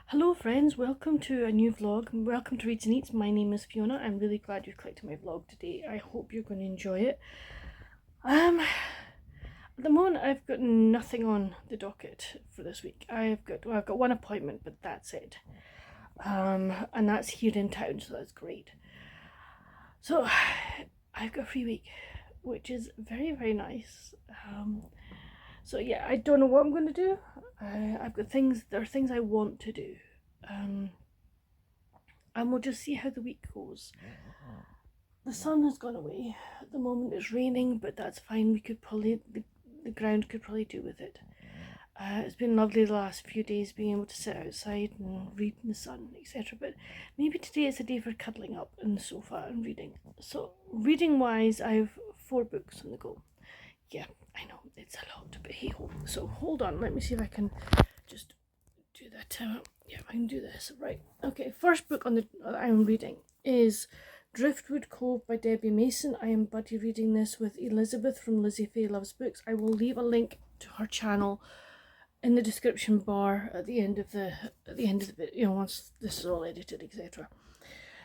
Hello friends, welcome to a new vlog and welcome to Reads and Eats. My name is Fiona. I'm really glad you've clicked on my vlog today. I hope you're going to enjoy it. At the moment I've got nothing on the docket for this week. I've got one appointment, but that's it. And that's here in town, so that's great. So I've got a free week, which is very, very nice. So yeah, I don't know what I'm going to do. I've got things, there are things I want to do. And we'll just see how the week goes. The sun has gone away. At the moment it's raining, but that's fine. We could probably, the ground could probably do with it. It's been lovely the last few days being able to sit outside and read in the sun, etc. But maybe today is a day for cuddling up on the sofa and reading. So reading wise, I have 4 books on the go. Yeah, I know, it's a lot, but hey ho. So hold on, let me see if I can just do that. Yeah, I can do this. Right, okay, first book on the I'm reading is Driftwood Cove by Debbie Mason. I am buddy reading this with Elizabeth from Lizzie Faye Loves Books. I will leave a link to her channel in the description bar at the end of the video, you know, once this is all edited, etc.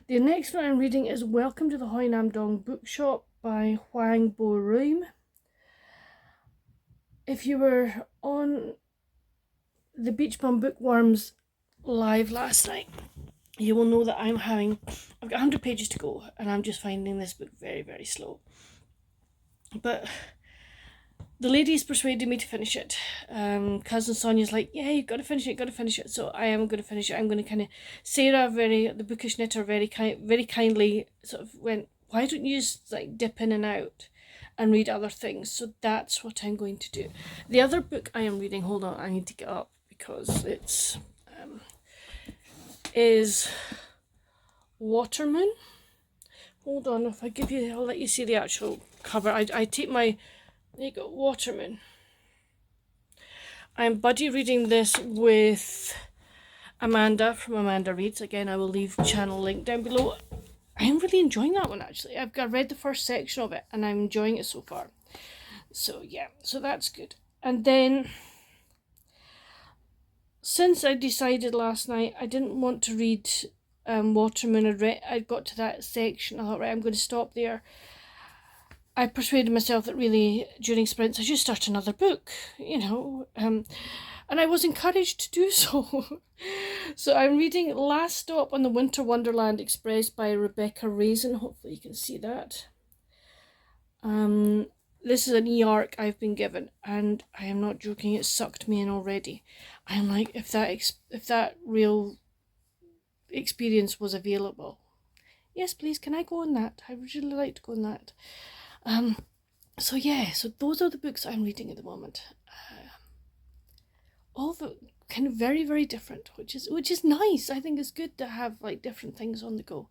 The next one I'm reading is Welcome to the Hoi Nam Dong Bookshop by Huang Bo Ruim. If you were on the Beach Bum Bookworms live last night, you will know that I've got 100 pages to go and I'm just finding this book very, very slow. But the ladies persuaded me to finish it. Cousin Sonia's like, yeah, you've got to finish it. So I am going to finish it. I'm going to kind of, Sarah, the bookish knitter, very kindly sort of went, why don't you just like dip in and out and read other things? So that's what I'm going to do. The other book I am reading, hold on, I need to get up because it's is Watermoon. Hold on, if I give you, I'll let you see the actual cover. I take my, there you go, Watermoon. I'm buddy reading this with Amanda from Amanda Reads. Again, I will leave channel link down below. I'm really enjoying that one actually. I've read the first section of it and I'm enjoying it so far. So yeah, so that's good. And then, since I decided last night I didn't want to read Watermoon, I got to that section, I thought, right, I'm going to stop there. I persuaded myself that really during sprints I should start another book, you know, and I was encouraged to do so. So I'm reading Last Stop on the Winter Wonderland Express by Rebecca Raisin. Hopefully you can see that. This is an e-arc I've been given, and I am not joking, it sucked me in already. I'm like, if that real experience was available, yes please, can I go on that? I would really like to go on that. So yeah, so those are the books I'm reading at the moment. All the kind of very, very different, which is nice. I think it's good to have like different things on the go.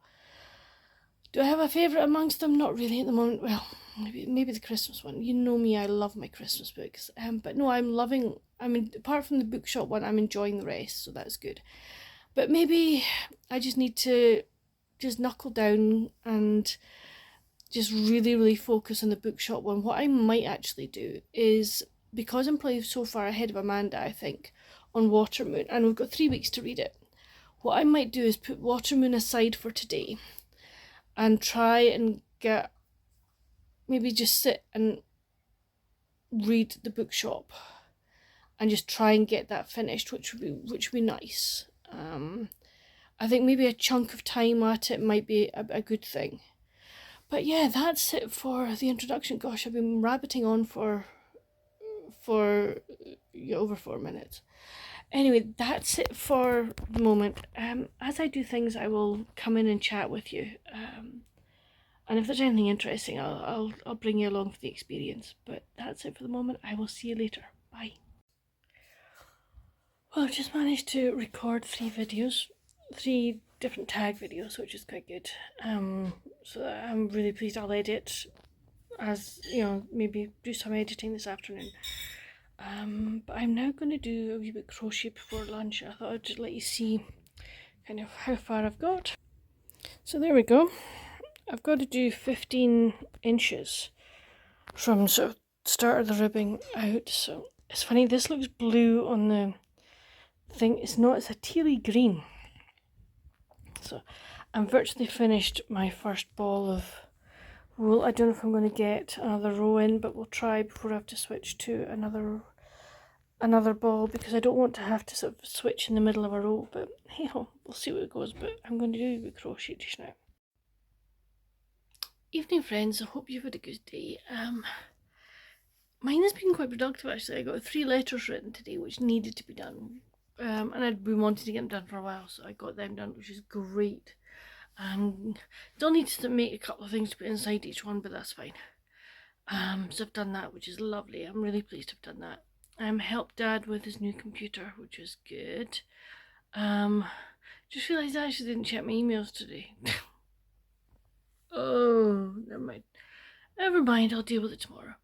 Do I have a favourite amongst them? Not really at the moment. Well, maybe the Christmas one. You know me, I love my Christmas books. But no, apart from the bookshop one, I'm enjoying the rest, so that's good. But maybe I just need to just knuckle down and just really, really focus on the bookshop one. What I might actually do is, because I'm probably so far ahead of Amanda, I think, on Watermoon, and we've got 3 weeks to read it, what I might do is put Watermoon aside for today and try and maybe just sit and read the bookshop and just try and get that finished, which would be nice. I think maybe a chunk of time at it might be a good thing. But yeah, that's it for the introduction. Gosh, I've been rabbiting on for over 4 minutes. Anyway, that's it for the moment. As I do things, I will come in and chat with you. And if there's anything interesting, I'll bring you along for the experience. But that's it for the moment. I will see you later. Bye. Well, I've just managed to record 3 videos, 3 different tag videos, which is quite good. So I'm really pleased. I'll edit, as you know, maybe do some editing this afternoon. But I'm now going to do a wee bit crochet before lunch. I thought I'd just let you see kind of how far I've got. So there we go. I've got to do 15 inches from sort of start of the ribbing out. So it's funny, this looks blue on the thing. It's not, it's a tealy green. So I'm virtually finished my first ball of wool. I don't know if I'm going to get another row in, but we'll try before I have to switch to another ball, because I don't want to have to sort of switch in the middle of a row. But hey ho, we'll see what it goes. But I'm going to do with crochet just now. Evening friends, I hope you've had a good day. Mine has been quite productive actually. I got 3 letters written today which needed to be done, and I'd been wanting to get them done for a while, so I got them done, which is great. Still need to make a couple of things to put inside each one, but that's fine. So I've done that, which is lovely. I'm really pleased to have done that. Helped Dad with his new computer, which is good. Just realised I actually didn't check my emails today. Oh, never mind. Never mind, I'll deal with it tomorrow.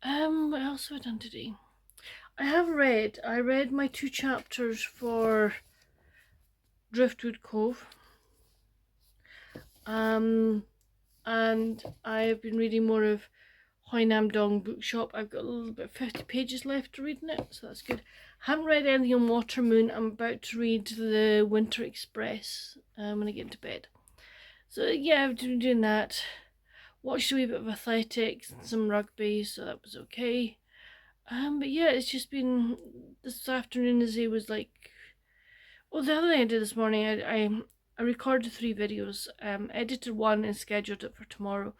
What else have I done today? I read my 2 chapters for Driftwood Cove. And I've been reading more of Hoi Nam Dong Bookshop. I've got a little bit 50 pages left to read in it, so that's good. Haven't read anything on Watermoon. I'm about to read the Winter Express when I get into bed. So yeah, I've been doing that. Watched a wee bit of athletics and some rugby, so that was okay. But yeah, it's just been this afternoon, as it was like, well, the other thing I did this morning, I recorded 3 videos, edited one and scheduled it for tomorrow.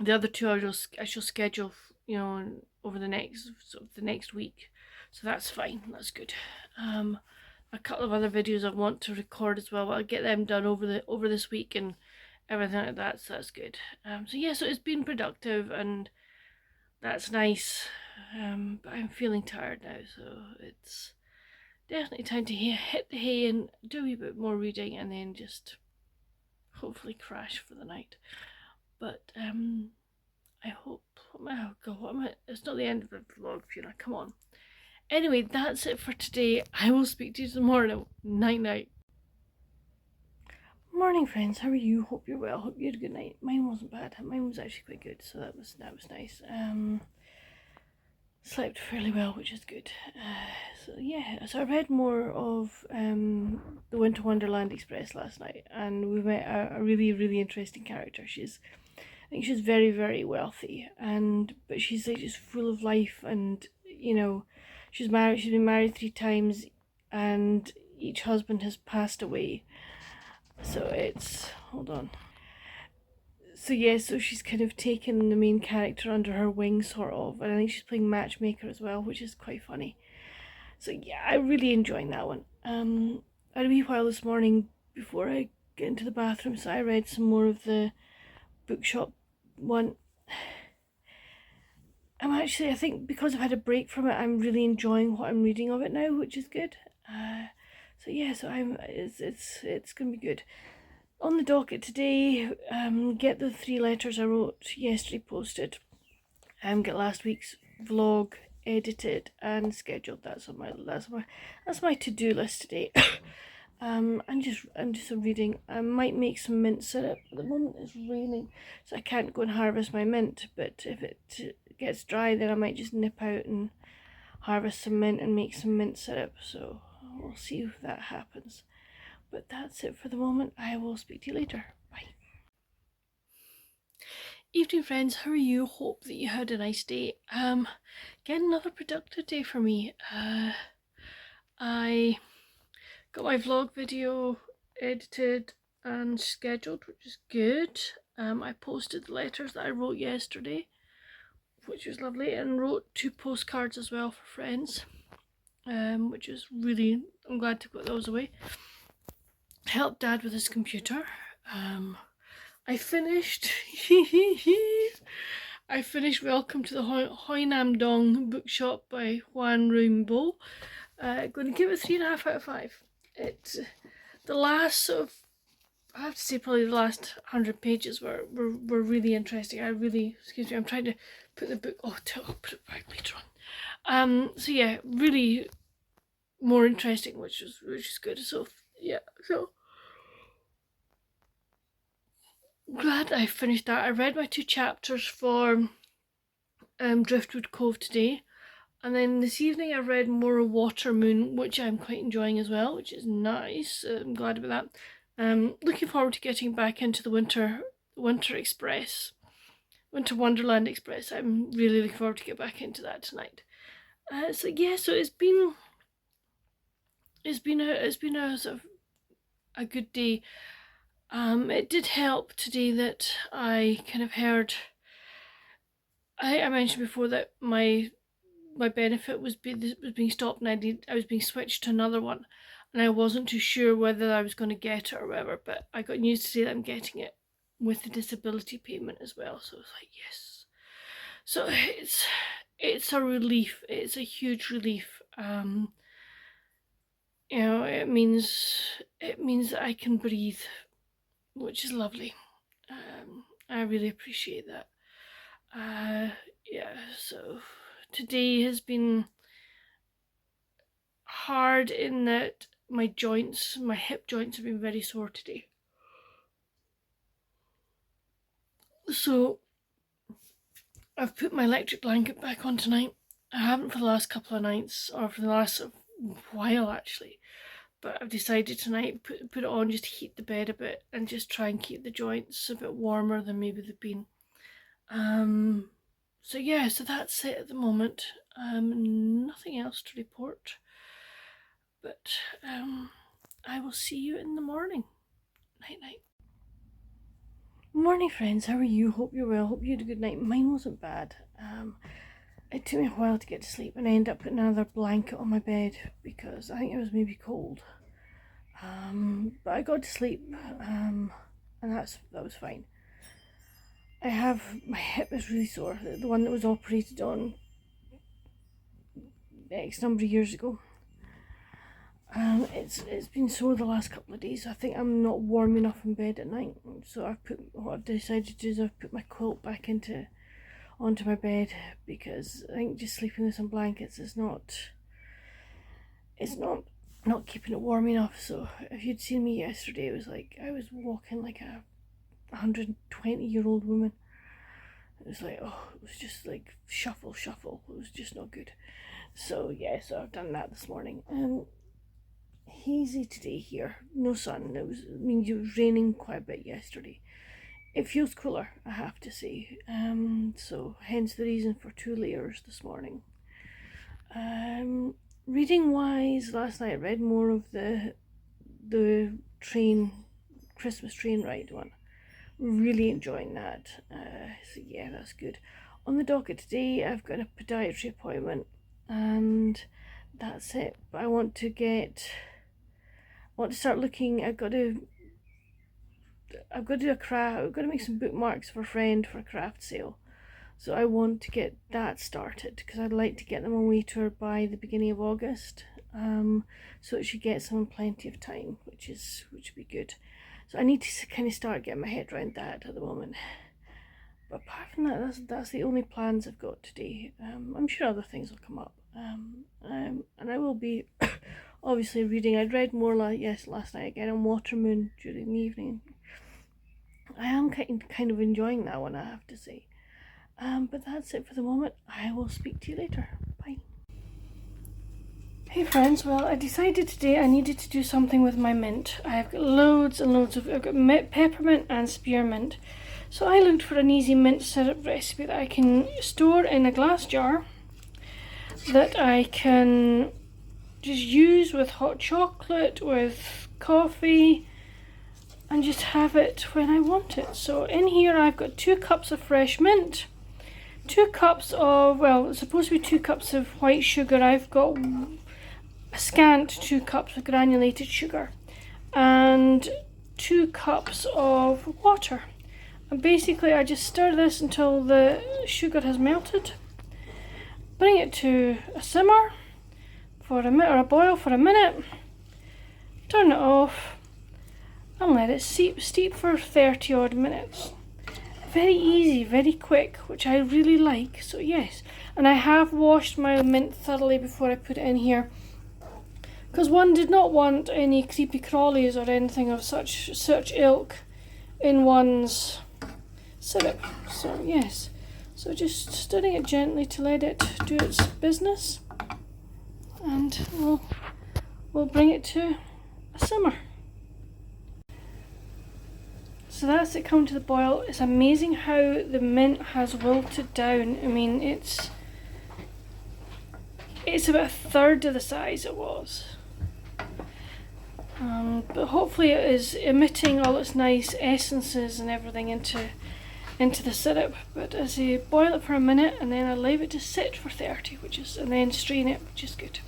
The other 2 I shall schedule, you know, over the next week, so that's fine. That's good. A couple of other videos I want to record as well, but I'll get them done over this week and everything like that, so that's good. So yeah, so it's been productive and that's nice. But I'm feeling tired now, so it's definitely time to hit the hay and do a wee bit more reading and then just hopefully crash for the night. But I hope, oh god, it's not the end of the vlog, Fiona, come on. Anyway, that's it for today. I will speak to you tomorrow. Night night. Morning friends, how are you? Hope you're well. Hope you had a good night. Mine wasn't bad. Mine was actually quite good, so that was nice. Slept fairly well, which is good. So yeah, so I read more of the Winter Wonderland Express last night, and we met a really interesting character. I think she's very, very wealthy, but she's like just full of life, and you know, she's been married 3 times, and each husband has passed away. So it's, hold on. So yeah, so she's kind of taken the main character under her wing, sort of, and I think she's playing matchmaker as well, which is quite funny. So yeah, I'm really enjoying that one. I had a wee while this morning before I get into the bathroom, so I read some more of the bookshop one. I think because I've had a break from it, I'm really enjoying what I'm reading of it now, which is good. So yeah, so it's gonna be good. On the docket today, get the 3 letters I wrote yesterday posted. Get last week's vlog edited and scheduled. That's my to-do list today. And just some reading. I might make some mint syrup. At the moment it's raining, so I can't go and harvest my mint, but if it gets dry, then I might just nip out and harvest some mint and make some mint syrup. So we'll see if that happens. But that's it for the moment. I will speak to you later. Bye. Evening friends, how are you? Hope that you had a nice day. Again, another productive day for me. I got my vlog video edited and scheduled, which is good. I posted the letters that I wrote yesterday, which was lovely, and wrote 2 postcards as well for friends, which is really, I'm glad to put those away. Helped Dad with his computer. I finished Welcome to the Hoi Nam Dong Bookshop by Juan Rainbow. Going to give it 3.5 out of 5. It's the last sort of, I have to say, probably the last 100 pages were really interesting. Excuse me, I'm trying to put the book, I'll put it back later on. So yeah, really more interesting, which is good. So yeah, so glad I finished that. I read my 2 chapters for Driftwood Cove today. And then this evening I read more Water Moon, which I'm quite enjoying as well, which is nice. I'm glad about that. Looking forward to getting back into the Winter Express, Winter Wonderland Express. I'm really looking forward to get back into that tonight. So yeah, so it's been a sort of a good day. It did help today that I kind of heard. I mentioned before that my benefit was being stopped, and I was being switched to another one, and I wasn't too sure whether I was going to get it or whatever. But I got news today that I'm getting it with the disability payment as well. So I was like, yes. So it's a relief. It's a huge relief. You know, it means that I can breathe, which is lovely. I really appreciate that. Yeah, so today has been hard in that my hip joints have been very sore today. So I've put my electric blanket back on tonight. I haven't for the last couple of nights, or for the last while actually. But I've decided tonight put it on just to heat the bed a bit and just try and keep the joints a bit warmer than maybe they've been. So yeah, so that's it at the moment. Nothing else to report. But I will see you in the morning. Night night. Morning friends, how are you? Hope you're well. Hope you had a good night. Mine wasn't bad. It took me a while to get to sleep, and I ended up putting another blanket on my bed because I think it was maybe cold. But I got to sleep, and that was fine. My hip is really sore. The one that was operated on X number of years ago. It's been sore the last couple of days. I think I'm not warm enough in bed at night, so what I've decided to do is I've put my quilt back onto my bed, because I think just sleeping with some blankets is not keeping it warm enough. So if you'd seen me yesterday, it was like I was walking like a 120-year-old woman. It was like, oh, it was just like shuffle. It was just not good. So yeah, so I've done that this morning. Hazy today here, no sun. It was raining quite a bit yesterday. It feels cooler, I have to say. So hence the reason for 2 layers this morning. Reading wise, last night I read more of the Christmas train ride one. Really enjoying that. So yeah, that's good. On the docket today, I've got a podiatry appointment, and that's it. But I want to start looking. I've got to do a craft. I've got to make some bookmarks for a friend for a craft sale. So I want to get that started, because I'd like to get them away to her by the beginning of August. So that she gets them in plenty of time, which would be good. So I need to kind of start getting my head around that at the moment. But apart from that, that's the only plans I've got today. I'm sure other things will come up. And I will be obviously reading. I'd read more last night again on Water Moon during the evening. I am kind of enjoying that one, I have to say. But that's it for the moment. I will speak to you later. Bye. Hey friends, well, I decided today I needed to do something with my mint. I've got loads and loads I've got peppermint and spearmint. So I looked for an easy mint syrup recipe that I can store in a glass jar, that I can just use with hot chocolate, with coffee, and just have it when I want it. So in here I've got 2 cups of fresh mint, 2 cups of, well, it's supposed to be 2 cups of white sugar. I've got a scant 2 cups of granulated sugar, and 2 cups of water. And basically I just stir this until the sugar has melted, bring it to a simmer for a minute, or a boil for a minute, turn it off, and let it steep for 30 odd minutes. Very easy, very quick, which I really like. So yes, and I have washed my mint thoroughly before I put it in here, because one did not want any creepy crawlies or anything of such ilk in one's syrup. So yes, So just stirring it gently to let it do its business, and we'll bring it to a simmer. So that's it come to the boil. It's amazing how the mint has wilted down. I mean, it's about a third of the size it was. But hopefully it is emitting all its nice essences and everything into the syrup. But as you boil it for a minute, and then I leave it to sit for 30, and then strain it, which is good.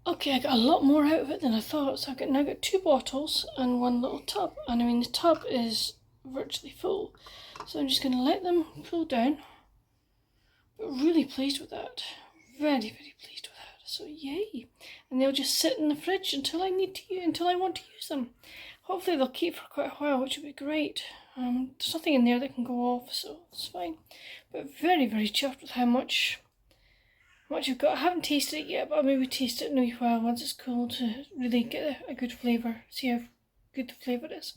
Okay, I got a lot more out of it than I thought. So I've now got 2 bottles and 1 little tub, and I mean the tub is virtually full. So I'm just going to let them cool down. But really pleased with that. Very, very pleased with that. So yay! And they'll just sit in the fridge until I want to use them. Hopefully they'll keep for quite a while, which would be great. There's nothing in there that can go off, so it's fine. But very, very chuffed with how much you've got. I haven't tasted it yet, but I'll maybe taste it in a wee while once it's cool to really get a good flavour. See how good the flavour is.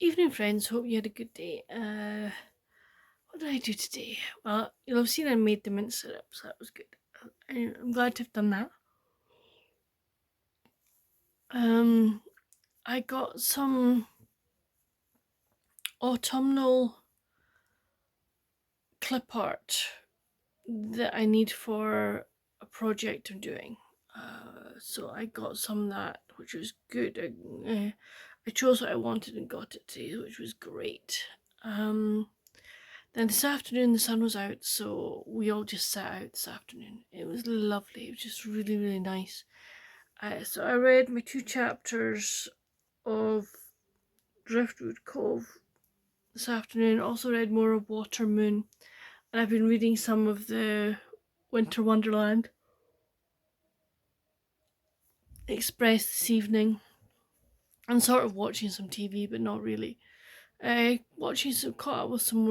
Evening, friends. Hope you had a good day. What did I do today? Well, you'll have seen I made the mint syrup, so that was good. I'm glad to have done that. I got some autumnal clip art that I need for a project I'm doing. So I got some of that, which was good. I chose what I wanted and got it today, which was great. Then this afternoon the sun was out, so we all just sat out this afternoon. It was lovely. It was just really, really nice. So I read my 2 chapters of Driftwood Cove this afternoon. Also read more of Water Moon, and I've been reading some of the Winter Wonderland Express this evening, and sort of watching some TV, but not really. Caught up with some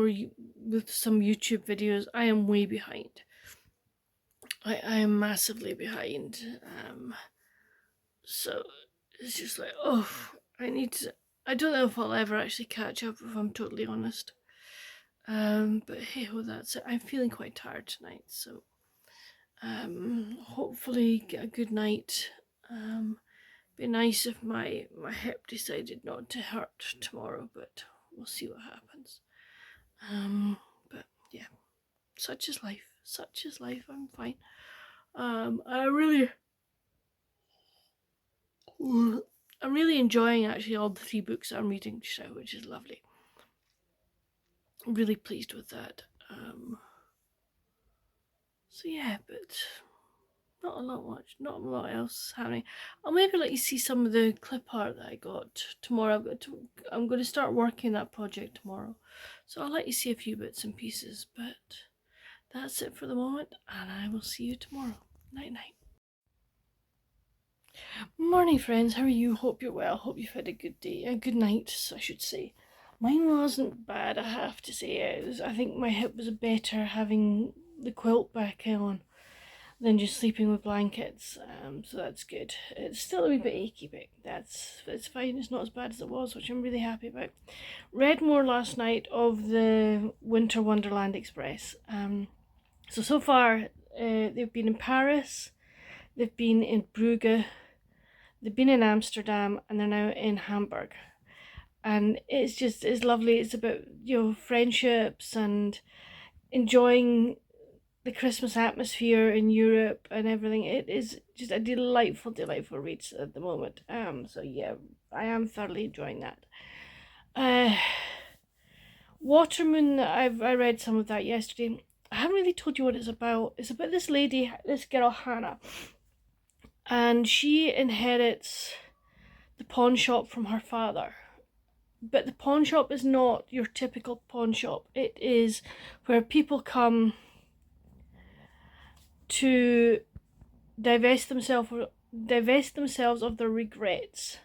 YouTube videos. I am way behind. I am massively behind. So it's just like, oh, I don't know if I'll ever actually catch up, if I'm totally honest. But hey, well, that's it. I'm feeling quite tired tonight, so hopefully get a good night. Be nice if my hip decided not to hurt tomorrow, but we'll see what happens. But yeah, such is life. I'm fine. I'm really enjoying actually all the 3 books I'm reading just now, which is lovely. I'm really pleased with that. So yeah, but not a lot else happening. I'll maybe let you see some of the clip art that I got tomorrow. I'm going to start working that project tomorrow, so I'll let you see a few bits and pieces. But that's it for the moment, and I will see you tomorrow. Night night. Morning, friends. How are you? Hope you're well. Hope you've had a good day. A good night, I should say. Mine wasn't bad, I have to say. I think my hip was better having the quilt back on than just sleeping with blankets, so that's good. It's still a wee bit achy, but it's fine. It's not as bad as it was, which I'm really happy about. Read more last night of the Winter Wonderland Express. So far they've been in Paris, they've been in Brugge, they've been in Amsterdam, and they're now in Hamburg. And it's lovely. It's about, friendships and enjoying the Christmas atmosphere in Europe and everything. It is just a delightful read at the moment. So yeah, I am thoroughly enjoying that. Watermoon, I read some of that yesterday. I haven't really told you what it's about. It's about this lady, this girl Hannah, and she inherits the pawn shop from her father. But the pawn shop is not your typical pawn shop. It is where people come to divest themselves of their regrets.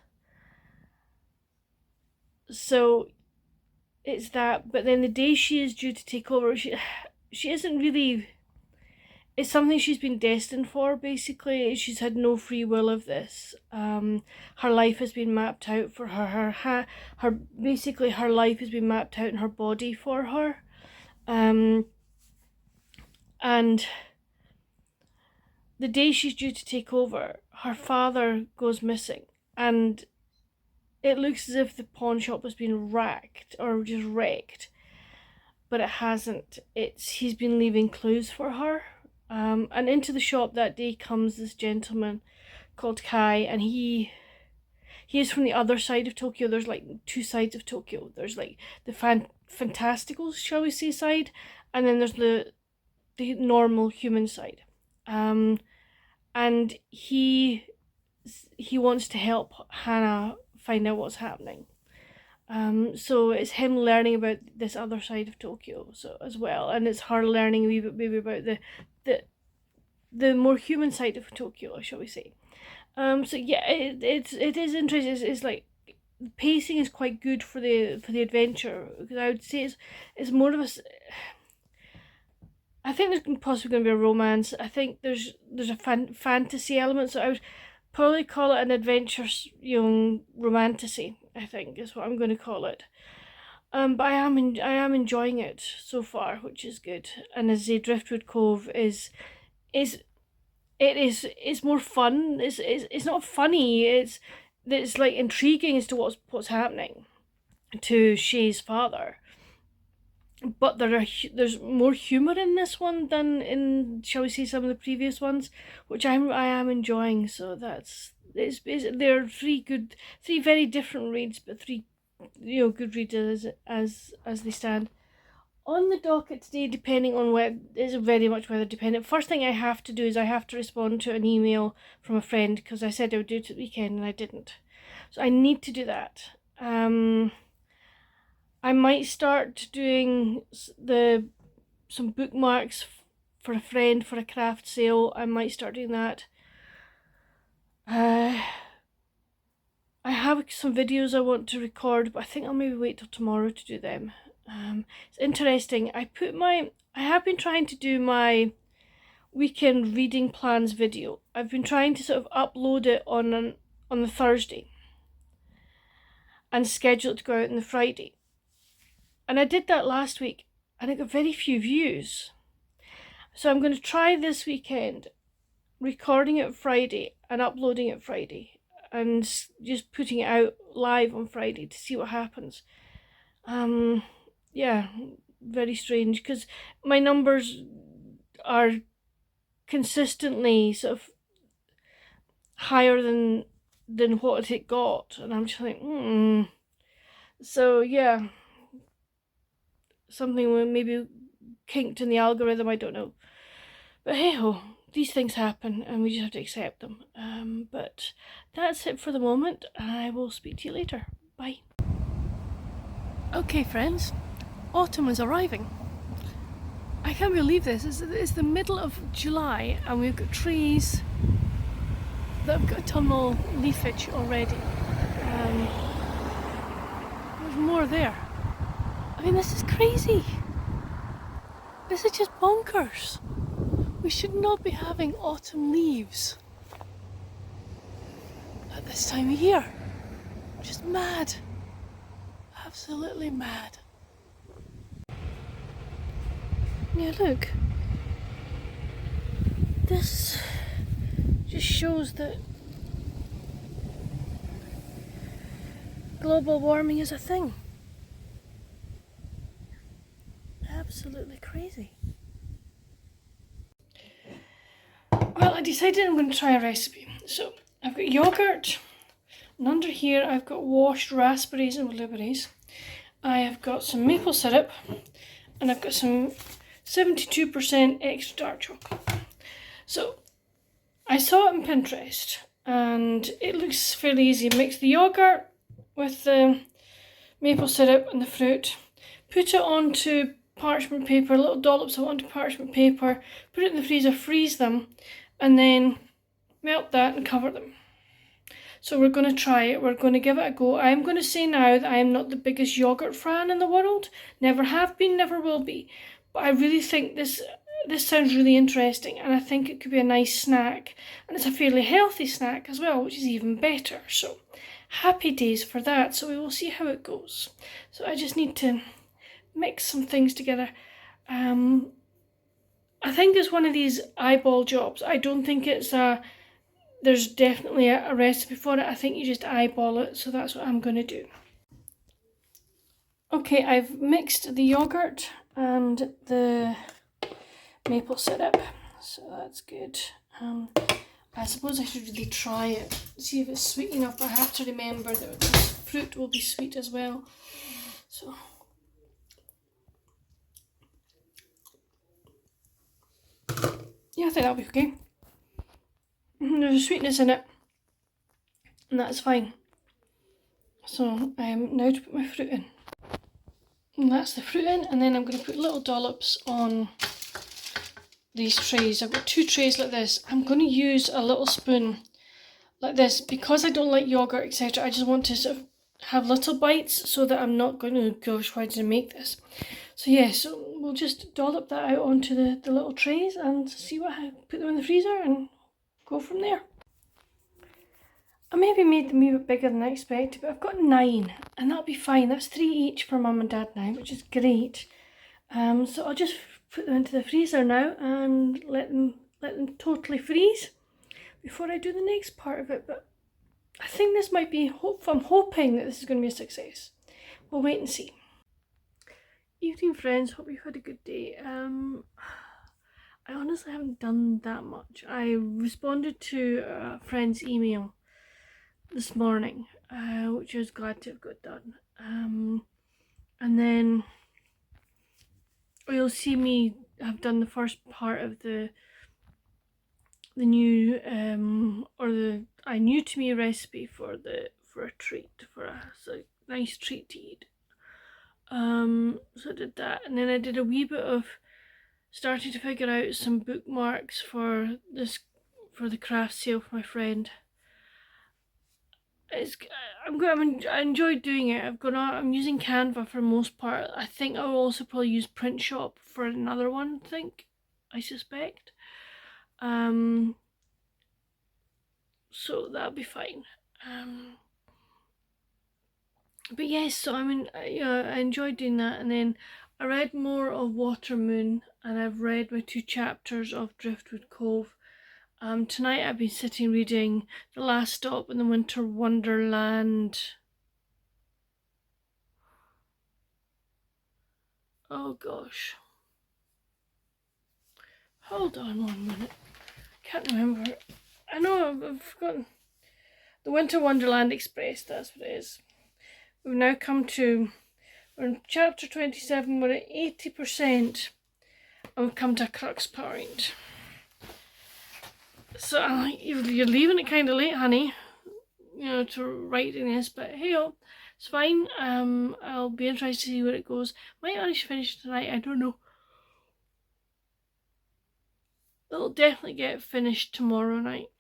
So it's that, but then the day she is due to take over, she isn't really it's something she's been destined for, basically. She's had no free will of this. Her life has been mapped out for her. Basically her life has been mapped out in her body for her. And the day she's due to take over, her father goes missing, and it looks as if the pawn shop has been racked or just wrecked, but it hasn't. He's been leaving clues for her. And into the shop that day comes this gentleman called Kai, and he is from the other side of Tokyo. There's like two sides of Tokyo. There's like the fantastical, shall we say, side, and then there's the normal human side. And he wants to help Hannah find out what's happening. So it's him learning about this other side of Tokyo, so as well, and it's her learning a wee bit maybe about the more human side of Tokyo, shall we say. So yeah, it is interesting. It's like the pacing is quite good for the adventure, because I would say it's more of a. I think there's possibly going to be a romance. I think there's a fantasy element, so I would probably call it an adventure, romantasy, I think is what I'm going to call it. But I am enjoying it so far, which is good. And as I say, Driftwood Cove is more fun. It's not funny. It's like intriguing as to what's happening to Shay's father. But there's more humour in this one than in, shall we say, some of the previous ones, which I am enjoying. So they're three very different reads, but three good reads as they stand. On the docket today, depending on whether, is very much weather dependent. First thing I have to do is I have to respond to an email from a friend, because I said I would do it at the weekend and I didn't. So I need to do that. I might start doing some bookmarks for a friend for a craft sale. I might start doing that. I have some videos I want to record, but I think I'll maybe wait till tomorrow to do them. It's interesting. I have been trying to do my weekend reading plans video. I've been trying to sort of upload it on the Thursday and schedule it to go out on the Friday. And I did that last week and I got very few views. So I'm going to try this weekend recording it Friday and uploading it Friday and just putting it out live on Friday to see what happens. Yeah, very strange, because my numbers are consistently sort of higher than what it got, and I'm just like, So yeah, something maybe kinked in the algorithm, I don't know. But hey ho, these things happen and we just have to accept them. But that's it for the moment. I will speak to you later. Bye. Okay friends, autumn is arriving. I can't believe this. It's the middle of July and we've got trees that have got autumnal leafage already. There's more there. I mean, this is crazy. This is just bonkers. We should not be having autumn leaves at this time of year. Just mad. Absolutely mad. Yeah, look. This just shows that global warming is a thing. Absolutely crazy. Well, I decided I'm going to try a recipe. So I've got yogurt, and under here I've got washed raspberries and blueberries. I have got some maple syrup, and I've got some 72% extra dark chocolate. So I saw it on Pinterest and it looks fairly easy. Mix the yogurt with the maple syrup and the fruit, put it onto parchment paper, little dollops of it onto parchment paper, put it in the freezer, freeze them, and then melt that and cover them. So we're going to try it, we're going to give it a go. I'm going to say now that I am not the biggest yogurt fan in the world, never have been, never will be, but I really think this this sounds really interesting, and I think it could be a nice snack, and it's a fairly healthy snack as well, which is even better. So happy days for that. So we will see how it goes. So I just need to mix some things together. I think it's one of these eyeball jobs. I don't think it's there's definitely a recipe for it. I think you just eyeball it, so that's what I'm going to do. Okay, I've mixed the yogurt and the maple syrup, so that's good. I suppose I should really try it, see if it's sweet enough, but I have to remember that this fruit will be sweet as well. So yeah, I think that'll be okay. There's a sweetness in it, and that's fine. So now to put my fruit in. And that's the fruit in, and then I'm going to put little dollops on these trays. I've got 2 trays like this. I'm going to use a little spoon like this because I don't like yogurt, etc. I just want to sort of have little bites so that I'm not going to, gosh, why did I make this? So yeah, so we'll just dollop that out onto the little trays and see what I put them in the freezer and go from there. I maybe made them a bit bigger than I expected, but I've got 9 and that'll be fine. That's 3 each for Mum and Dad now, which is great. So I'll just put them into the freezer now and let them totally freeze before I do the next part of it. But I think this might be, I'm hoping that this is going to be a success. We'll wait and see. Evening friends, hope you've had a good day. I honestly haven't done that much. I responded to a friend's email this morning, which I was glad to have got done. And then you'll see me have done the first part of the new new to me recipe for a treat, for a nice treat to eat. So I did that, and then I did a wee bit of starting to figure out some bookmarks for the craft sale for my friend. I enjoyed doing it. I'm using Canva for the most part. I think I'll also probably use Print Shop for another one. I suspect. So that'll be fine. But yes, so I enjoyed doing that, and then I read more of Watermoon, and I've read my 2 chapters of Driftwood Cove. Tonight I've been sitting reading The Last Stop in the Winter Wonderland. Oh gosh. Hold on 1 minute. Can't remember. I know I've forgotten. The Winter Wonderland Express, that's what it is. We've now we're in chapter 27, we're at 80%, and we've come to a crux point. So you're leaving it kind of late, honey, to writing this, but hey, it's fine. I'll be interested to see where it goes. Might manage to finish tonight, I don't know. It'll definitely get finished tomorrow night,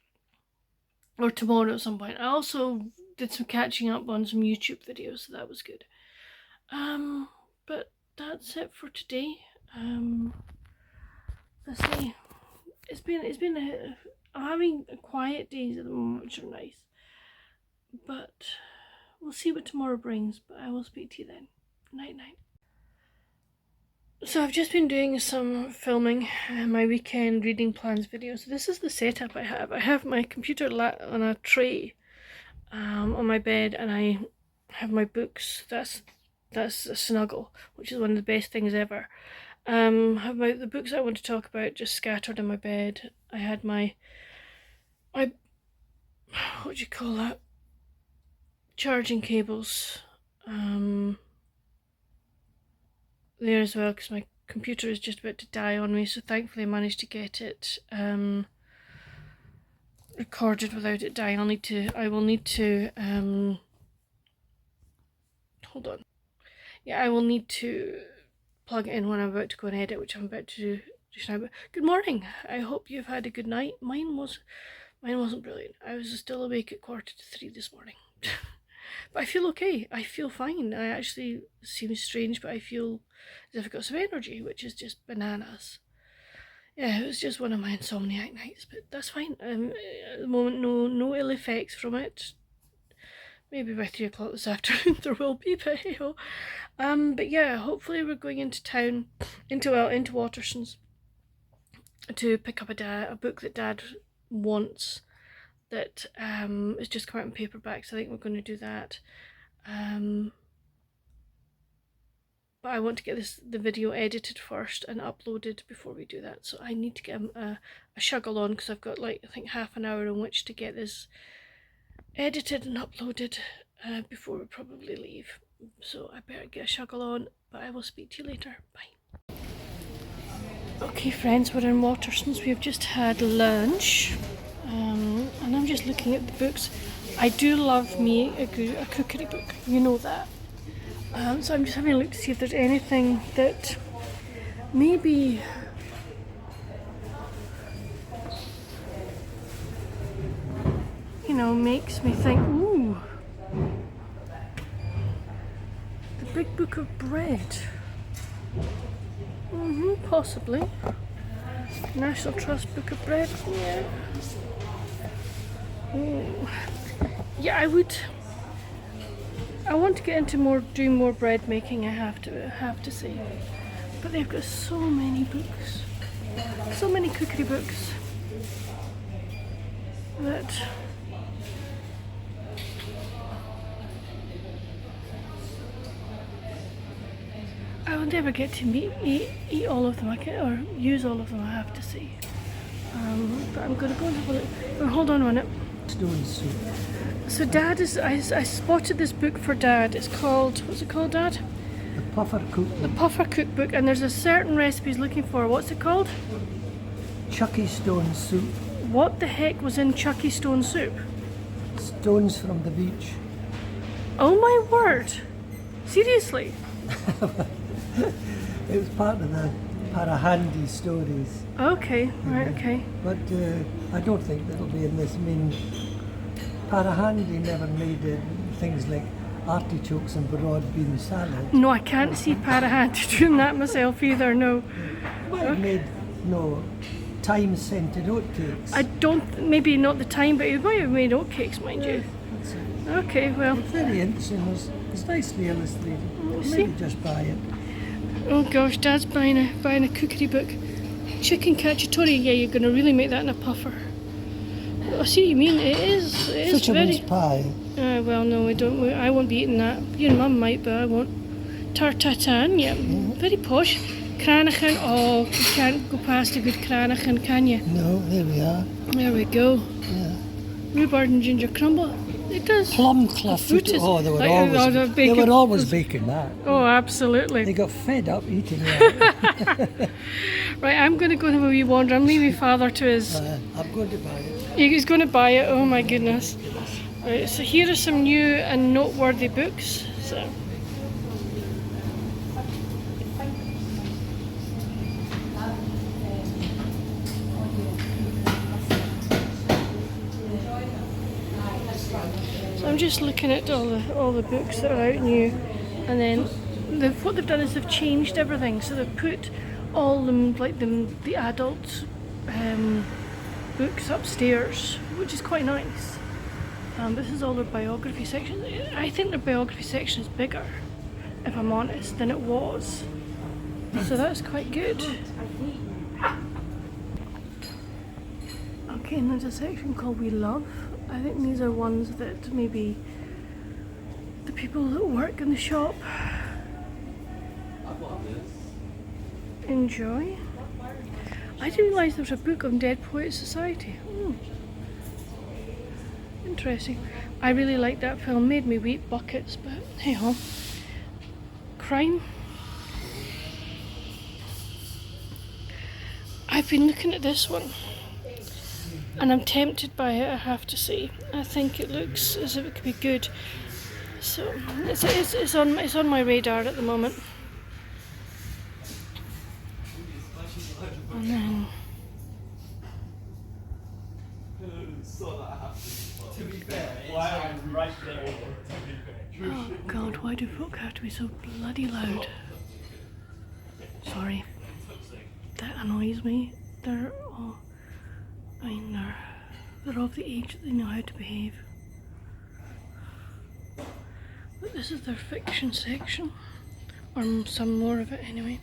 or tomorrow at some point. I also did some catching up on some YouTube videos, so that was good. But that's it for today. Let's see. I'm having quiet days at the moment, which are nice. But we'll see what tomorrow brings. But I will speak to you then. Night night. So I've just been doing some filming, my weekend reading plans video. So this is the setup I have. I have my computer on a tray on my bed, and I have my books. That's a snuggle, which is one of the best things ever. I have the books I want to talk about just scattered in my bed. I had my what do you call that? Charging cables there as well, because my computer is just about to die on me, so thankfully I managed to get it recorded without it dying. I will need to hold on. Yeah, I will need to plug it in when I'm about to go and edit, which I'm about to do just now. But good morning. I hope you've had a good night. Mine wasn't brilliant. I was still awake at 2:45 this morning. But I feel okay. I feel fine. I seems strange, but I feel as if I've got some energy, which is just bananas. Yeah, it was just one of my insomniac nights, but that's fine. At the moment, no ill effects from it. Maybe by 3 o'clock this afternoon there will be, but hey ho. But yeah, hopefully we're going into town, into Waterson's, to pick up a book that Dad wants, that is just come out in paperback, so I think we're going to do that. But I want to get the video edited first and uploaded before we do that, so I need to get a shuggle on, because I've got like, I think, half an hour in which to get this edited and uploaded before we probably leave. So I better get a shuggle on, but I will speak to you later. Bye. Okay friends, we're in Waterson's. We've just had lunch, and I'm just looking at the books. I do love me a cookery book, you know that. So I'm just having a look to see if there's anything that maybe makes me think, ooh, the Big Book of Bread. Possibly. National Trust Book of Bread. Yeah. Ooh. Yeah, I want to get into doing more bread making. I have to say, but they've got so many books, so many cookery books that I will never get to eat all of them. Or use all of them. I have to say. But I'm going to go and have a look. Oh, hold on a minute. Stone soup. So Dad I spotted this book for Dad. It's called, what's it called, Dad? The Puffer Cookbook. The Puffer Cookbook, and there's a certain recipe he's looking for. What's it called? Chucky stone soup. What the heck was in Chucky stone soup? Stones from the beach. Oh my word! Seriously? It was part of the Parahandy stories. Okay, right, okay. But I don't think that'll be in this. I mean, Parahandy never made things like artichokes and broad bean salad. No, I can't see Parahanty doing that myself either, no. Might have made, thyme-scented oatcakes. I don't, maybe not the time, but he might have made oatcakes, mind you. That's it. Okay, well. It's very interesting. It's nicely illustrated. Maybe just buy it. Oh gosh, Dad's buying a cookery book. Chicken cacciatore, yeah, you're going to really make that in a puffer. I see what you mean, it is Fisherman's very... pie. Well, no, I won't be eating that. You and Mum might, but I won't. Tartatan, yeah, very posh. Cranachan, oh, you can't go past a good Cranachan, can you? No, there we are. There we go. Yeah. Rhubarb and ginger crumble. It does. Plumcliff. Oh, They were always baking that. Oh, absolutely. They got fed up eating that. Right, I'm going to go and have a wee wander. I'm leaving Father to his... I'm going to buy it. He's going to buy it, oh my goodness. Right, so here are some new and noteworthy books. So I'm just looking at all the books that are out new, and then what they've done is they've changed everything. So they've put all them, like the adult books upstairs, which is quite nice. This is all their biography section. I think their biography section is bigger, if I'm honest, than it was. So that's quite good. Okay, and there's a section called We Love. I think these are ones that maybe the people that work in the shop enjoy. I didn't realise there was a book on Dead Poets Society. Interesting. I really liked that film. Made me weep buckets, but hey ho. Crime. I've been looking at this one, and I'm tempted by it, I have to say. I think it looks as if it could be good. So it's on my radar at the moment. And then oh God, why do folk have to be so bloody loud? Sorry. That annoys me. they're all, I mean, they're of the age that they know how to behave. But this is their fiction section, or some more of it anyway.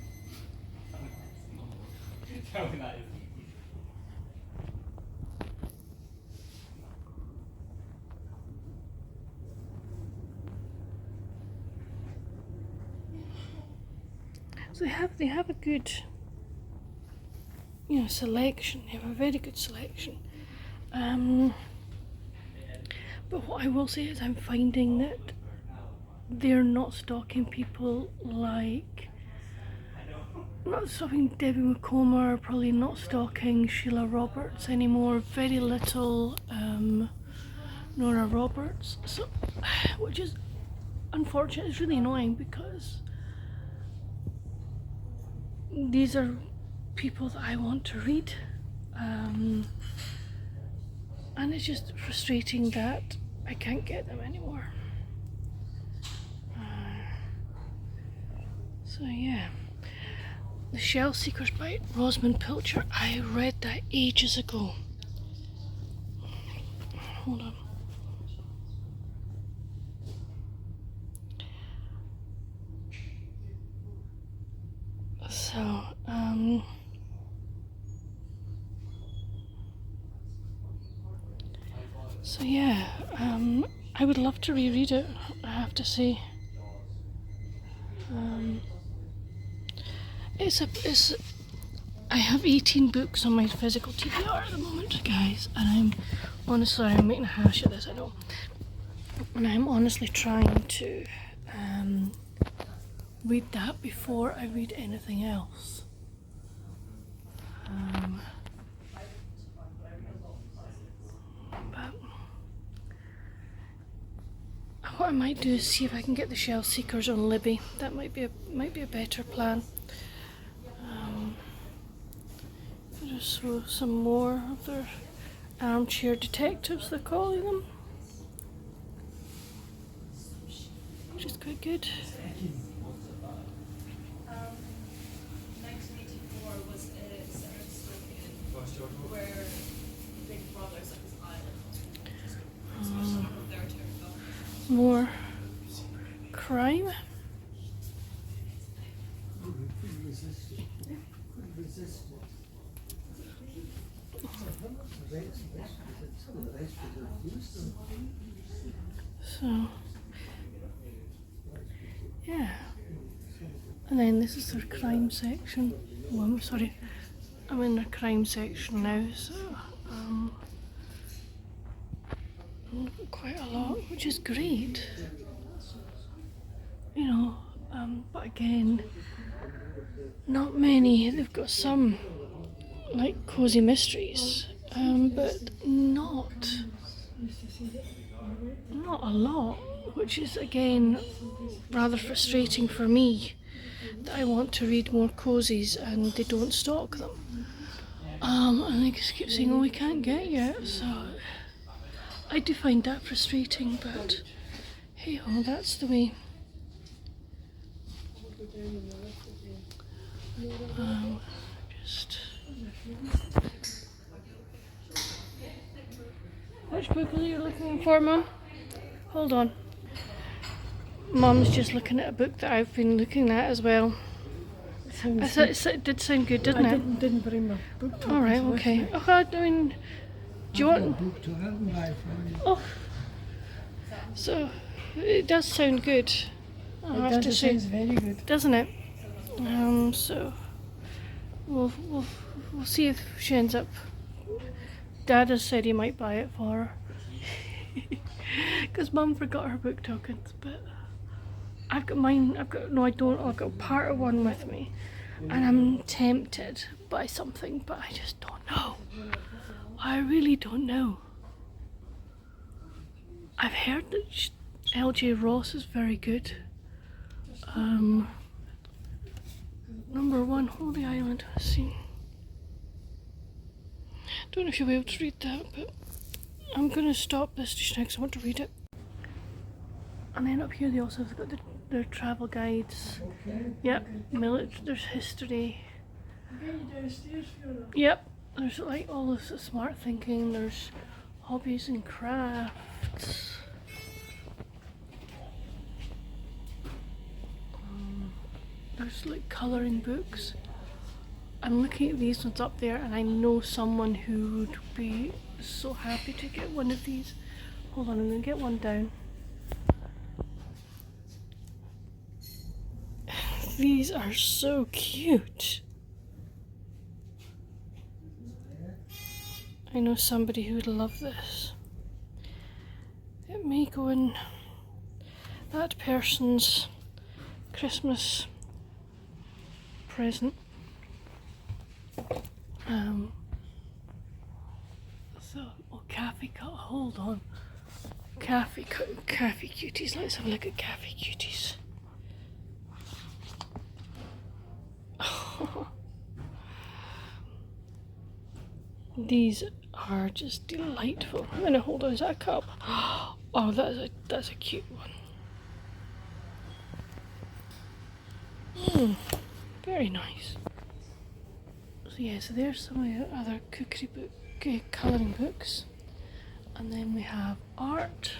So they have a good, you know, selection. They have a very good selection. But what I will say is I'm finding that they're not stalking people like, not stalking Debbie McComber, probably not stalking Sheila Roberts anymore, very little Nora Roberts, so, which is unfortunate. It's really annoying because these are people that I want to read, and it's just frustrating that I can't get them anymore. So yeah, The Shell Seekers by Rosamund Pilcher. I read that ages ago. Hold on. So yeah, I would love to reread it, I have to say. I have 18 books on my physical TBR at the moment, guys, and I'm making a hash of this, I know. And I'm honestly trying to read that before I read anything else. But what I might do is see if I can get The Shell Seekers on Libby. That might be a better plan. Just some more of their armchair detectives, they're calling them, which is quite good. 1984 was a story where Big Brother's at this island. More crime. So, yeah. And then this is their crime section. Oh, I'm sorry. I'm in their crime section now, so quite a lot, which is great. You know, but again, not many. They've got some like cozy mysteries, but not a lot, which is again rather frustrating for me, that I want to read more cozies and they don't stock them. And they just keep saying, oh, we can't get yet, so I do find that frustrating, but hey ho, that's the way. Which book are you looking for, Mum? Hold on. Mum's just looking at a book that I've been looking at as well. It did sound good, didn't it? I didn't bring my BookTube. Alright, okay. Oh, I mean, do you want... BookTube, I haven't buy for you. Oh, so it does sound good. I have to say, It sounds very good. doesn't it? So we'll see if she ends up. Dad has said he might buy it for her because Mum forgot her book tokens, but I've got mine. I've got part of one with me, and I'm tempted by something, but I just don't know. I really don't know. I've heard that L.J. Ross is very good. Number 1, Holy Island. Let's see. Don't know if you'll be able to read that, but I'm going to stop this just now because I want to read it. And then up here they also have got their travel guides. Yep, there's history. I'm getting you downstairs, Fiona. Yep, there's like all this smart thinking, there's hobbies and crafts. There's like colouring books. I'm looking at these ones up there and I know someone who would be so happy to get one of these. Hold on, I'm going to get one down. These are so cute. I know somebody who would love this. It may go in that person's Christmas present. Cafe cut. Hold on. Cafe cuties. Let's have a look at cafe cuties. These are just delightful. And hold on, is that a cup? Oh, that's a cute one. Very nice. So yeah, so there's some of the other cookery book, colouring books. And then we have art.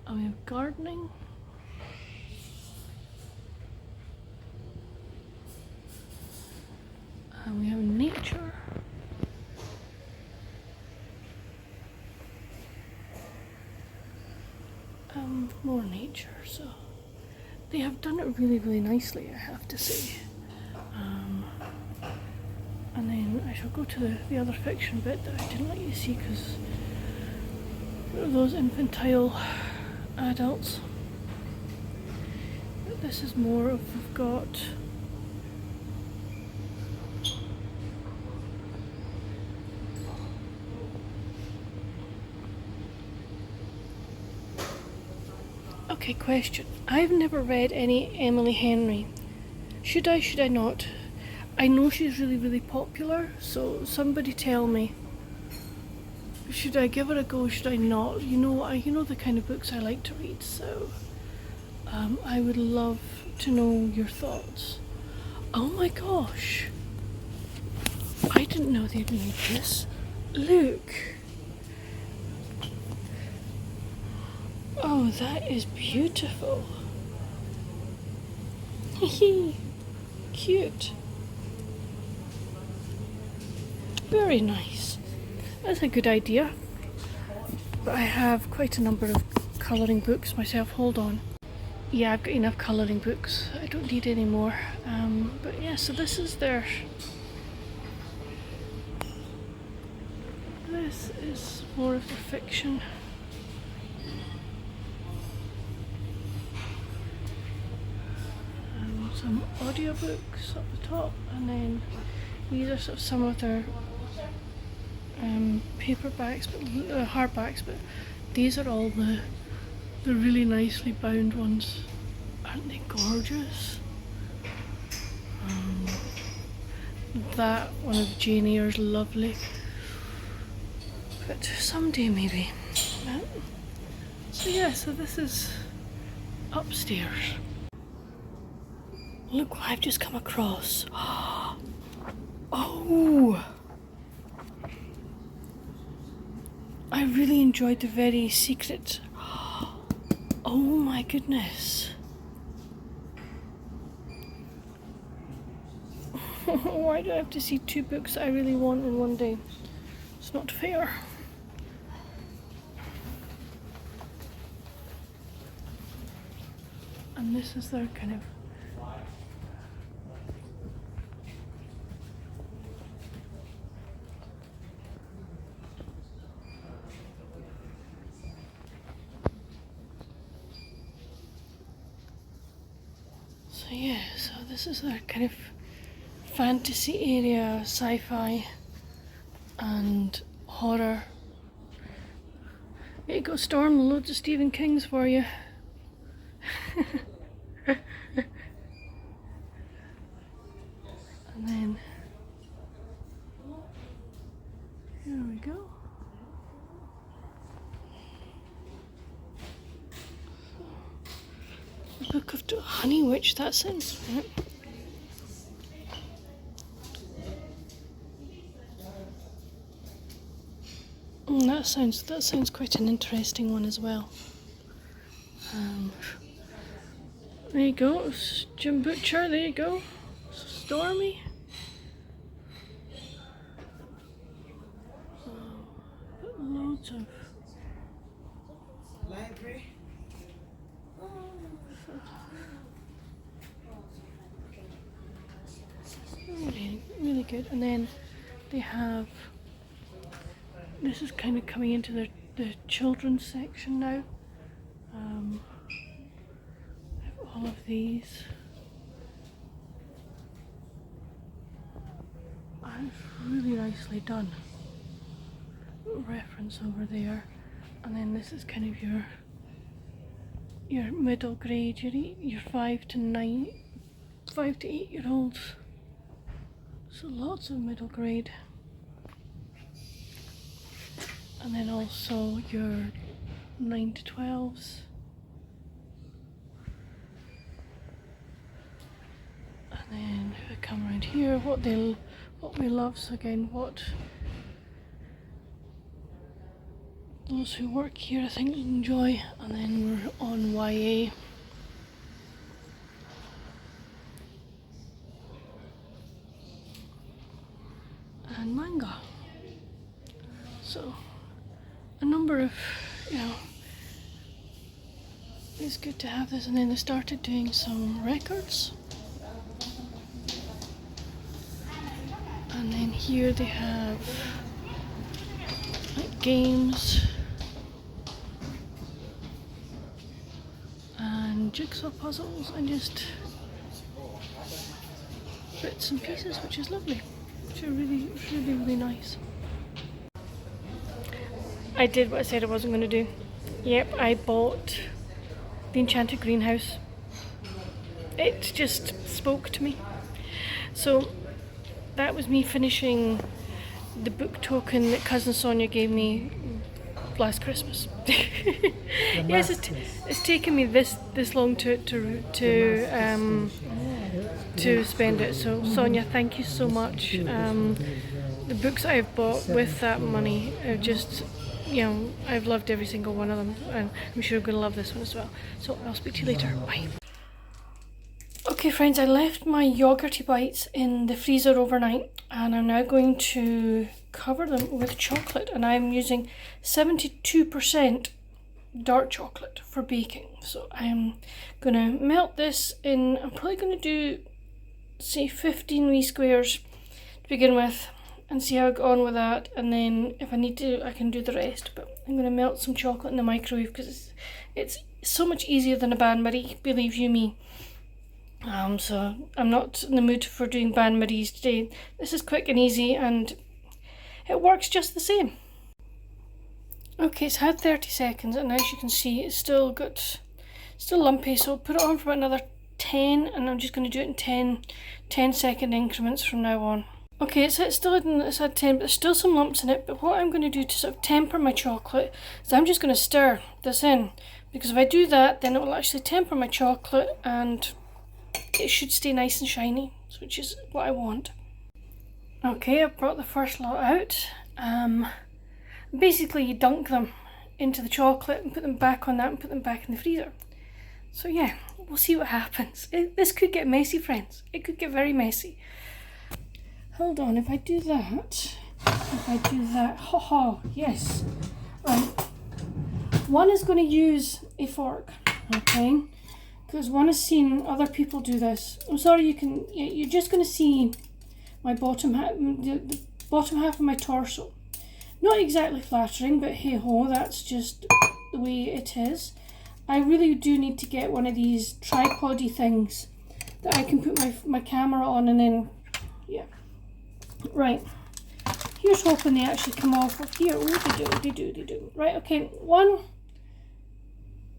And we have gardening. And we have nature. More nature, so they have done it really, really nicely, I have to say. And then I shall go to the other fiction bit that I didn't let you see because those infantile adults. But this is more of, we've got okay, question. I've never read any Emily Henry. Should I not? I know she's really, really popular, so somebody tell me. Should I give her a go, should I not? You know the kind of books I like to read, so I would love to know your thoughts. Oh my gosh. I didn't know they'd made this. Look. Oh, that is beautiful. Hehe. Cute. Very nice. That's a good idea. But I have quite a number of colouring books myself. Hold on. Yeah, I've got enough colouring books. I don't need any more. But yeah, so this is their... This is more of the fiction. Some audiobooks up the top, and then these are sort of some of their paperbacks, but hardbacks, but these are all the really nicely bound ones. Aren't they gorgeous? That one of Jane Eyre's lovely, but someday maybe. So yeah, so this is upstairs. Look what I've just come across. Oh! I really enjoyed the very secret. Oh my goodness. Why do I have to see two books I really want in one day? It's not fair. And this is their kind of... So yeah, so this is their kind of fantasy area, sci-fi and horror. There you go, Storm, loads of Stephen King's for you. And then here we go. Book of Honey Witch, that's it. Right. That sounds quite an interesting one as well. There you go, Jim Butcher, there you go. Stormy. Loads of Library. really good. And then they have, this is kind of coming into the children's section now. They have all of these. And it's really nicely done. Reference over there, and then this is kind of your middle grade, your 5 to 8 year olds. So lots of middle grade, and then also your 9 to 12s, and then if I come around here, what we love. So again, what those who work here I think enjoy, and then we're on YA. And manga. So a number of, it's good to have this. And then they started doing some records. And then here they have like games and jigsaw puzzles and just bits and pieces, which is lovely, which are really nice. I did what I said I wasn't going to do. Yep, I bought the Enchanted Greenhouse. It just spoke to me. So that was me finishing the book token that Cousin Sonia gave me last Christmas. Yes, it's taken me this long to spend it. So Sonia, thank you so much. The books I've bought with that money are just, I've loved every single one of them, and I'm sure I'm going to love this one as well. So I'll speak to you later. Bye. Okay friends, I left my yogurty bites in the freezer overnight, and I'm now going to cover them with chocolate, and I'm using 72% dark chocolate for baking. So I'm going to melt this in, I'm probably going to do say 15 wee squares to begin with and see how I go on with that, and then if I need to I can do the rest. But I'm going to melt some chocolate in the microwave because it's so much easier than a bain-marie, believe you me. So I'm not in the mood for doing bain-maries today. This is quick and easy and it works just the same. Okay, it's had 30 seconds and as you can see it's still lumpy, so I'll put it on for about another 10, and I'm just going to do it in 10-second increments from now on. Okay, it's had 10, but there's still some lumps in it, but what I'm going to do to sort of temper my chocolate is I'm just going to stir this in, because if I do that then it will actually temper my chocolate and it should stay nice and shiny, which is what I want. Okay, I've brought the first lot out. Basically you dunk them into the chocolate and put them back on that and put them back in the freezer. So yeah, we'll see what happens. This could get messy, friends. It could get very messy. Hold on, if I do that, haha, yes. Right, one is going to use a fork, okay? Because one has seen other people do this. I'm sorry, you're just going to see my bottom half, the bottom half of my torso. Not exactly flattering, but hey ho, that's just the way it is. I really do need to get one of these tripod-y things that I can put my camera on, and then, yeah. Right, here's hoping they actually come off of here. Oh, they do. Right, okay, one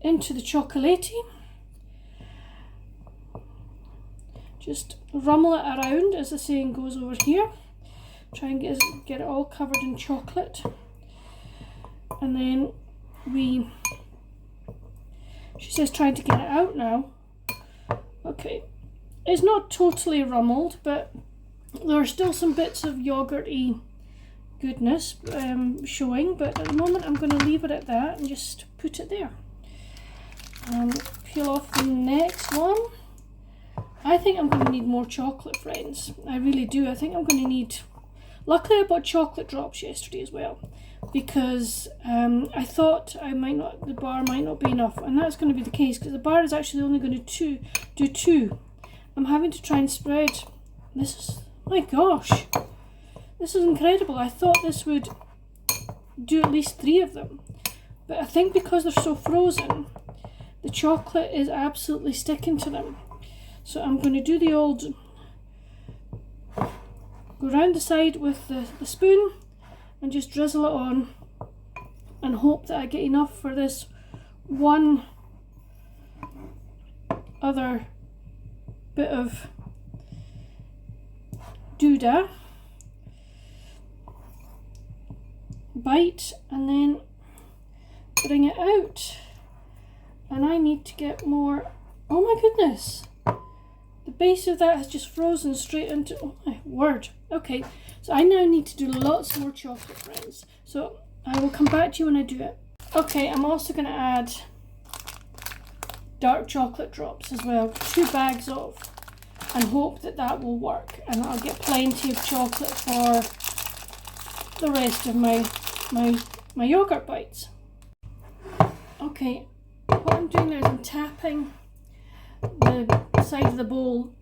into the chocolate. Just rummel it around, as the saying goes over here. Try and get it all covered in chocolate. And then she says trying to get it out now. Okay, it's not totally rummeled, but there are still some bits of yogurty goodness showing, but at the moment I'm going to leave it at that and just put it there. Peel off the next one. I think I'm going to need more chocolate, friends. I really do. I think I'm going to need... Luckily I bought chocolate drops yesterday as well, because I thought the bar might not be enough, and that's going to be the case, because the bar is actually only going to do 2. I'm having to try and spread. This is... my gosh. This is incredible. I thought this would do at least 3 of them. But I think because they're so frozen, the chocolate is absolutely sticking to them. So I'm going to do the old... go round the side with the spoon and just drizzle it on and hope that I get enough for this one other bit of doodah bite, and then bring it out. And I need to get more. Oh my goodness, the base of that has just frozen straight into... oh my word. Okay, so I now need to do lots more chocolate, friends, so I will come back to you when I do it. Okay, I'm also going to add dark chocolate drops as well, 2 bags of, and hope that that will work, and I'll get plenty of chocolate for the rest of my yogurt bites. Okay, what I'm doing now is I'm tapping the side of the bowl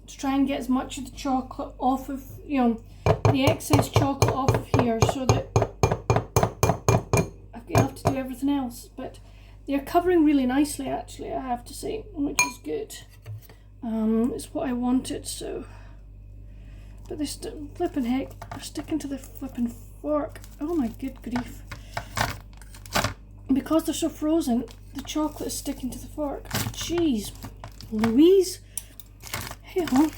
to try and get as much of the chocolate off of, the excess chocolate off of here, so that I have to do everything else. But they're covering really nicely, actually, I have to say, which is good. It's what I wanted, so... but this flipping heck, they're sticking to the flipping fork. Oh my good grief. Because they're so frozen, the chocolate is sticking to the fork. Jeez Louise. Hey ho.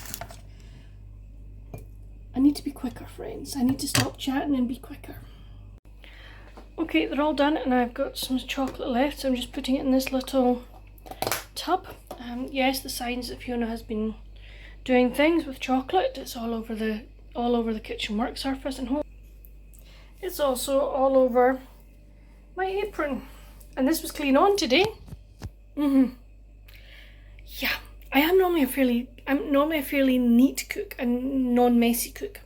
I need to be quicker, friends. I need to stop chatting and be quicker. Okay, they're all done, and I've got some chocolate left, so I'm just putting it in this little tub. Yes, the signs that Fiona has been doing things with chocolate. It's all over the kitchen work surface and home. It's also all over my apron, and this was clean on today. Yeah, I'm normally a fairly neat cook and non-messy cook,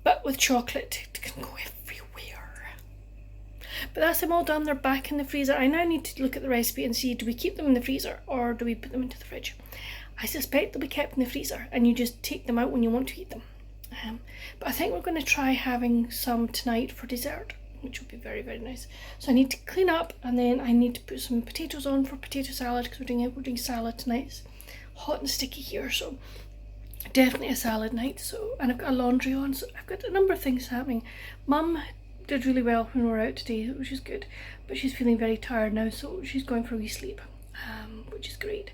but with chocolate it can go everywhere. But that's them all done. They're back in the freezer. I now need to look at the recipe and see, do we keep them in the freezer or do we put them into the fridge? I suspect they'll be kept in the freezer and you just take them out when you want to eat them. But I think we're going to try having some tonight for dessert, which will be very, very nice. So I need to clean up, and then I need to put some potatoes on for potato salad, because we're doing salad tonight. It's hot and sticky here, so definitely a salad night. So, and I've got a laundry on, so I've got a number of things happening. Mum did really well when we were out today, which is good, but she's feeling very tired now, so she's going for a wee sleep, which is great.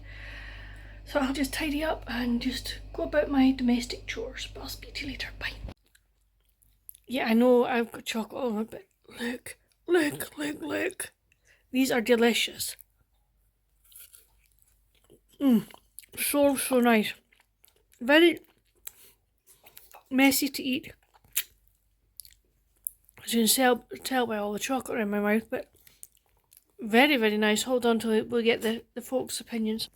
So I'll just tidy up and just go about my domestic chores, but I'll speak to you later. Bye. Yeah, I know I've got chocolate all over, but look. These are delicious. So nice. Very messy to eat. As you can tell by all the chocolate in my mouth, but very, very nice. Hold on till we'll get the folks' opinions.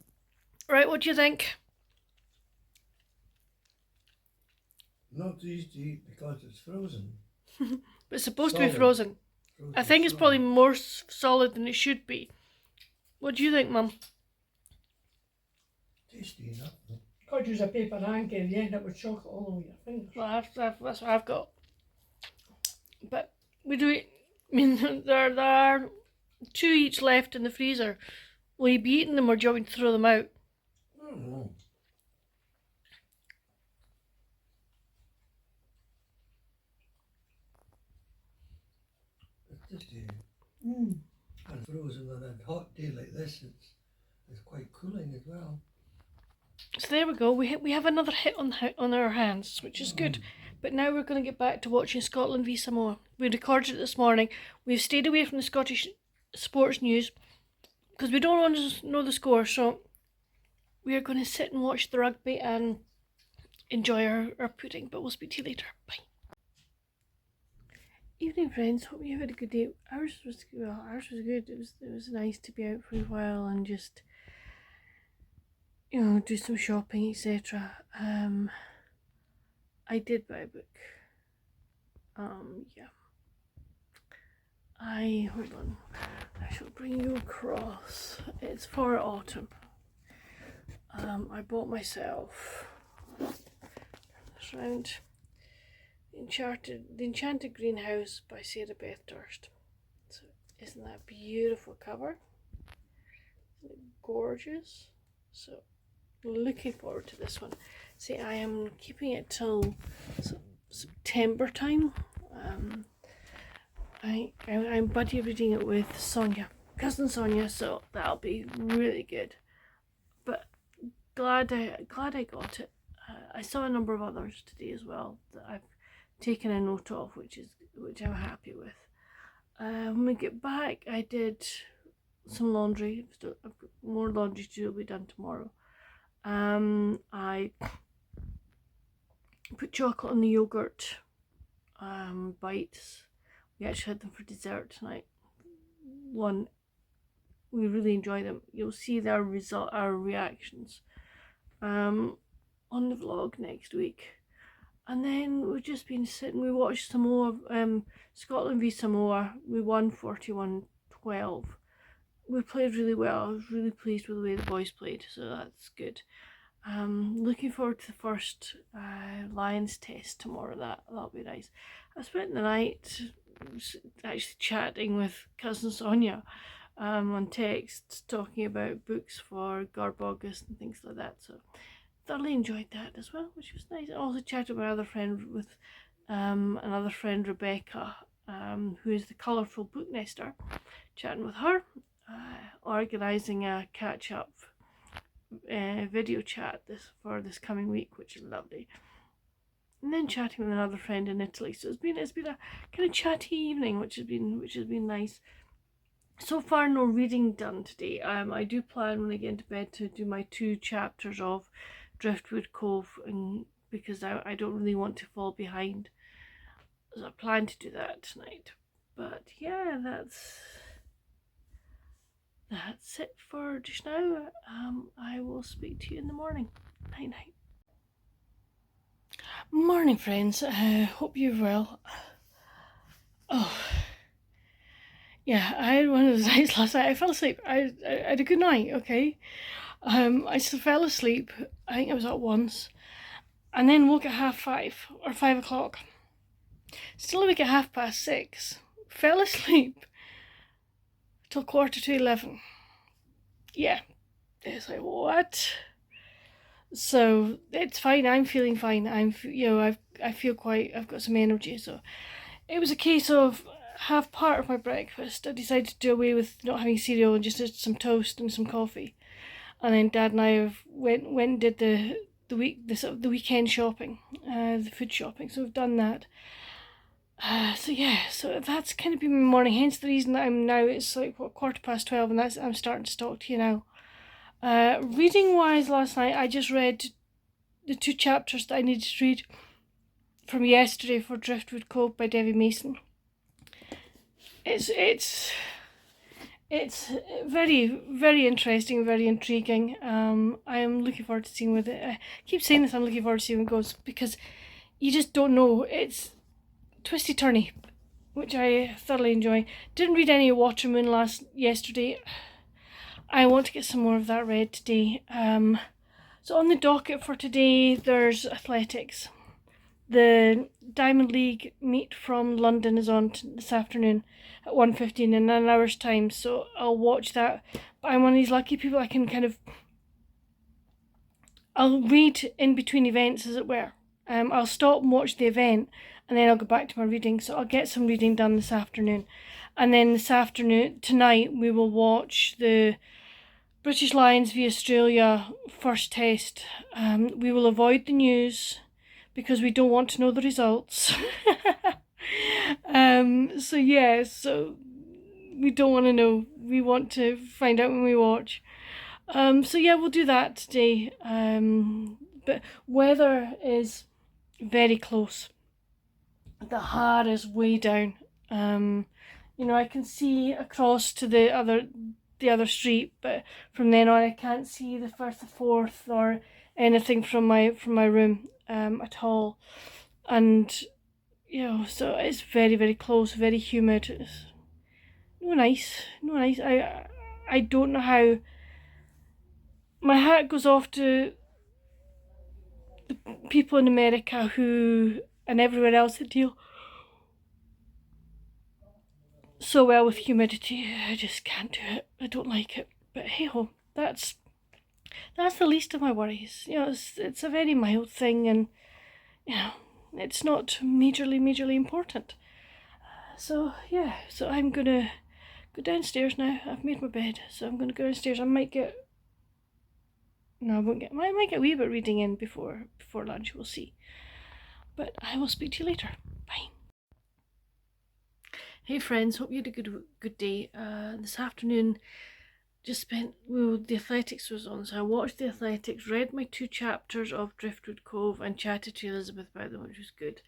Right, what do you think? Not easy to eat because it's frozen. But it's supposed to be frozen. I think it's probably more solid than it should be. What do you think, Mum? Tasty enough. Could use a paper hanky and you end up with chocolate all over your fingers. Well, that's what I've got. But we do it. I mean, there are 2 each left in the freezer. Will you be eating them, or do you want me to throw them out? I don't know. It's just and frozen on a hot day like this, it's quite cooling as well. So there we go. We have another hit on our hands, which is good. But now we're going to get back to watching Scotland v Samoa. We recorded it this morning. We've stayed away from the Scottish sports news because we don't want to know the score. So we are going to sit and watch the rugby and enjoy our pudding. But we'll speak to you later. Bye. evening, friends. Hope you had a good day. Ours was good. It was nice to be out for a while and just, you know, do some shopping, etc. I did buy a book. Yeah. Hold on. I shall bring you across. It's for autumn. I bought myself this round. The Enchanted Greenhouse by Sarah Beth Durst. So isn't that a beautiful cover? Isn't it gorgeous? So looking forward to this one. See, I am keeping it till September time. I'm buddy reading it with Sonia, cousin Sonia, so that'll be really good. But glad I got it. I saw a number of others today as well that I've taken a note of, which I'm happy with. When we get back, I did some laundry. I've got more laundry to do. Will be done tomorrow. I put chocolate on the yogurt bites. We actually had them for dessert tonight. We really enjoy them. You'll see our reactions on the vlog next week. And then we've just been sitting. We watched Samoa, Scotland v Samoa. We won 41-12. We played really well. I was really pleased with the way the boys played, so that's good. Looking forward to the first Lions test tomorrow. That'll be nice. I spent the night actually chatting with cousin Sonia on text, talking about books for Garb August and things like that. So thoroughly enjoyed that as well, which was nice. I also chatted with another friend Rebecca, who is the colourful book nester. Chatting with her, organising a catch-up video chat for this coming week, which is lovely. And then chatting with another friend in Italy. So it's been a kind of chatty evening, which has been nice. So far, no reading done today. I do plan when I get into bed to do my 2 chapters of Driftwood Cove, and because I don't really want to fall behind, so I plan to do that tonight. But yeah, that's it for just now. I will speak to you in the morning. Night night. Morning, friends. Hope you're well. Oh yeah, I had one of those nights last night. I fell asleep. I had a good night. Okay. I just fell asleep. I think I was up once, and then woke at 5:30 or 5 o'clock. Still awake at 6:30. Fell asleep till 11:15. Yeah, it's like what? So it's fine. I'm feeling fine. I feel I've got some energy. So it was a case of have part of my breakfast. I decided to do away with not having cereal and just did some toast and some coffee. And then Dad and I went and did the weekend shopping, the food shopping. So we've done that. So yeah, so that's kind of been my morning. Hence the reason that it's like 12:15, and I'm starting to talk to you now. Reading wise, last night I just read the 2 chapters that I needed to read from yesterday for Driftwood Cove by Debbie Mason. It's very, very interesting, very intriguing. I am looking forward to seeing where I keep saying this. I'm looking forward to seeing where it goes, because you just don't know. It's twisty turny, which I thoroughly enjoy. Didn't read any Watermoon yesterday. I want to get some more of that read today. So on the docket for today, there's athletics. The Diamond League meet from London is on this afternoon at 1:15 in an hour's time, so I'll watch that. But I'm one of these lucky people. I can I'll read in between events, as it were. I'll stop and watch the event, and then I'll go back to my reading. So I'll get some reading done this afternoon. And then tonight, we will watch the British Lions v Australia first test. We will avoid the news because we don't want to know the results. So we don't want to know. We want to find out when we watch. So yeah, we'll do that today. But weather is very close. The Har is way down. You know, I can see across to the other street, but from then on I can't see the first, the fourth, or anything from my room at all. And you know, so it's very, very close, very humid. It's no nice, no nice. I don't know how. My hat goes off to the people in America who and everywhere else that deal so well with humidity. I just can't do it. I don't like it. But hey ho, that's the least of my worries. You know, it's a very mild thing, and you know, it's not majorly important. So yeah, so I'm gonna go downstairs now. I've made my bed, so I'm gonna go downstairs. I might get I might get a wee bit reading in before lunch. We'll see. But I will speak to you later. Bye. Hey friends, hope you had a good day. This afternoon just spent, well, the athletics was on, so I watched the athletics, read my 2 chapters of Driftwood Cove, and chatted to Elizabeth about them, which was good.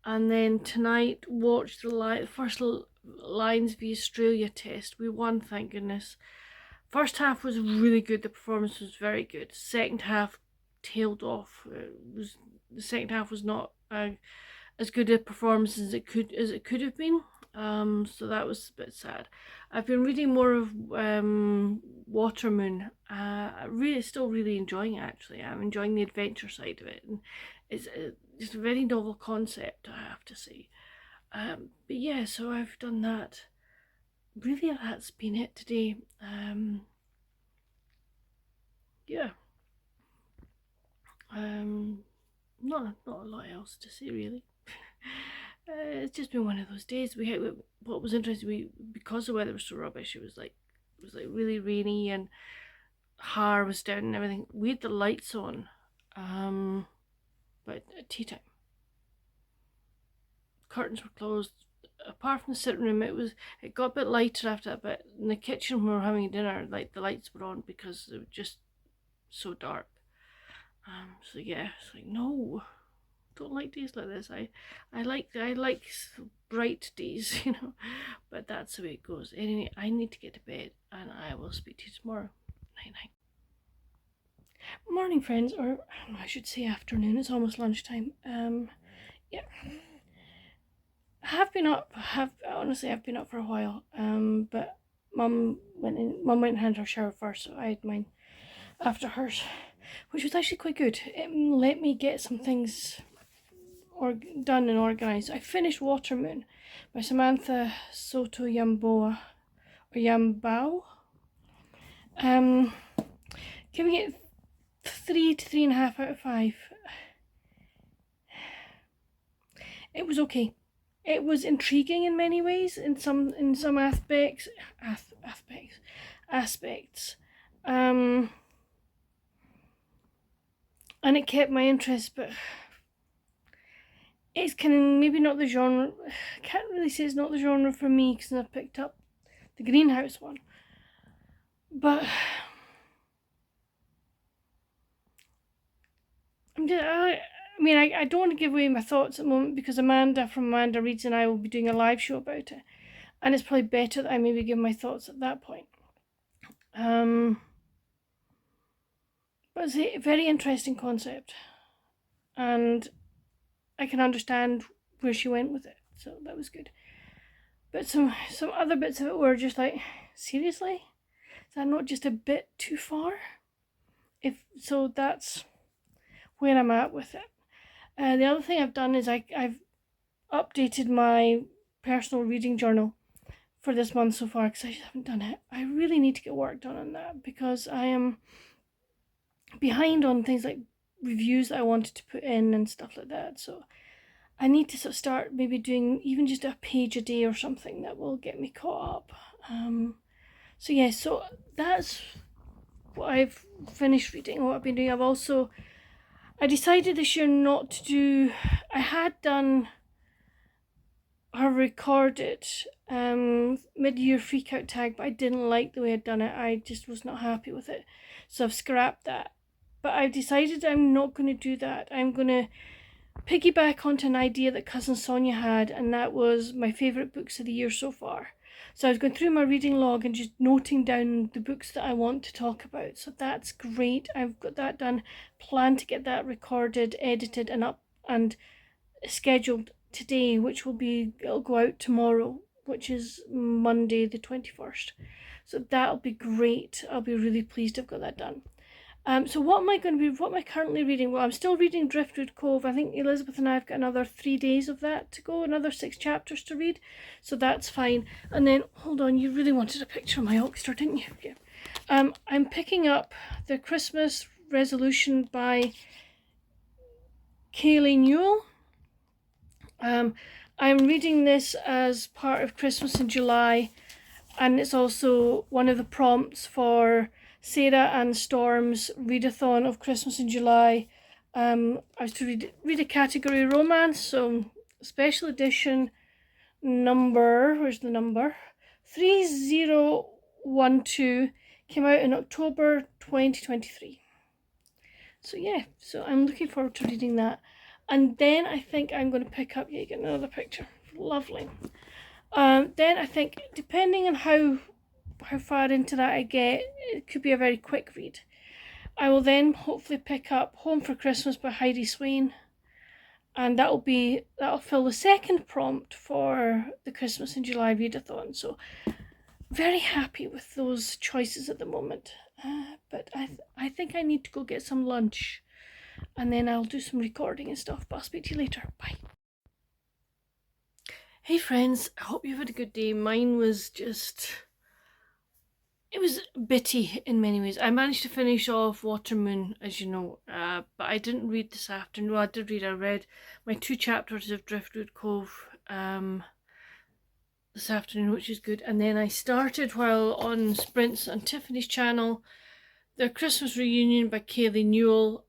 And then tonight watched the first Lions v Australia test. We won, thank goodness. First half was really good. The performance was very good. Second half tailed off. The second half was not as good a performance as it could have been. So that was a bit sad. I've been reading more of Watermoon. Still really enjoying it, actually. I'm enjoying the adventure side of it, and it's just a very novel concept, I have to say. But yeah, so I've done that. Really, that's been it today. Yeah. Not a lot else to say, really. It's just been one of those days. What was interesting, because the weather was so rubbish, it was like really rainy, and Har was down and everything. We had the lights on, but at tea time, curtains were closed. Apart from the sitting room, it got a bit lighter after that. But in the kitchen, when we were having dinner, like the lights were on because it was just so dark. So yeah, it's like, no, don't like days like this. I like bright days, you know, but that's the way it goes. Anyway, I need to get to bed, and I will speak to you tomorrow. Night night. Morning, friends, or I should say afternoon. It's almost lunchtime. Yeah. I've been up for a while. But Mum went and had her shower first, so I had mine after hers, which was actually quite good. It let me get some things done and organised. I finished Watermoon by Samantha Soto Yamboa, or Yambao. Giving it 3 to 3.5 out of 5. It was okay. It was intriguing in many ways, in some aspects. And it kept my interest, but it's kind of maybe not the genre. I can't really say it's not the genre for me, because I picked up the Greenhouse one. But I don't want to give away my thoughts at the moment, because Amanda from Amanda Reads and I will be doing a live show about it, and it's probably better that I maybe give my thoughts at that point. But it's a very interesting concept, and I can understand where she went with it, so that was good. But some other bits of it were just like, seriously? Is that not just a bit too far? So that's where I'm at with it. The other thing I've done is I've updated my personal reading journal for this month so far, because I just haven't done it. I really need to get work done on that, because I am behind on things like reviews that I wanted to put in and stuff like that. So I need to sort of start maybe doing even just a page a day or something that will get me caught up. So yeah, so that's what I've finished reading, what I've been doing. I decided this year not to do, I had done her recorded mid-year freak-out tag, but I didn't like the way I'd done it. I just was not happy with it, so I've scrapped that. But I've decided I'm not going to do that. I'm going to piggyback onto an idea that cousin Sonia had, and that was my favourite books of the year so far. So I was going through my reading log and just noting down the books that I want to talk about. So that's great. I've got that done. Plan to get that recorded, edited, and up and scheduled today, which it'll go out tomorrow, which is Monday the 21st. So that'll be great. I'll be really pleased I've got that done. So what am I currently reading? Well, I'm still reading Driftwood Cove. I think Elizabeth and I have got another 3 days of that to go, another 6 chapters to read. So that's fine. And then, hold on, you really wanted a picture of my Oxford, didn't you? Okay. I'm picking up the Christmas Resolution by Kaylee Newell. I'm reading this as part of Christmas in July, and it's also one of the prompts for Sarah and Storm's readathon of Christmas in July. I was to read a category romance, so special edition number, where's the number? 3012 came out in October 2023. So yeah, so I'm looking forward to reading that. And then I think I'm going to pick up, yeah, you get another picture. Lovely. Then I think, depending on how far into that I get, it could be a very quick read. I will then hopefully pick up Home for Christmas by Heidi Swain, and that'll fill the second prompt for the Christmas in July readathon. So very happy with those choices at the moment. But I think I need to go get some lunch, and then I'll do some recording and stuff. But I'll speak to you later. Bye. Hey friends, I hope you've had a good day. Mine was it was bitty in many ways. I managed to finish off Watermoon, as you know, but I didn't read this afternoon. Well, I did read. I read my 2 chapters of Driftwood Cove this afternoon, which is good. And then I started, while on Sprints on Tiffany's channel, the Christmas Reunion by Kaylee Newell.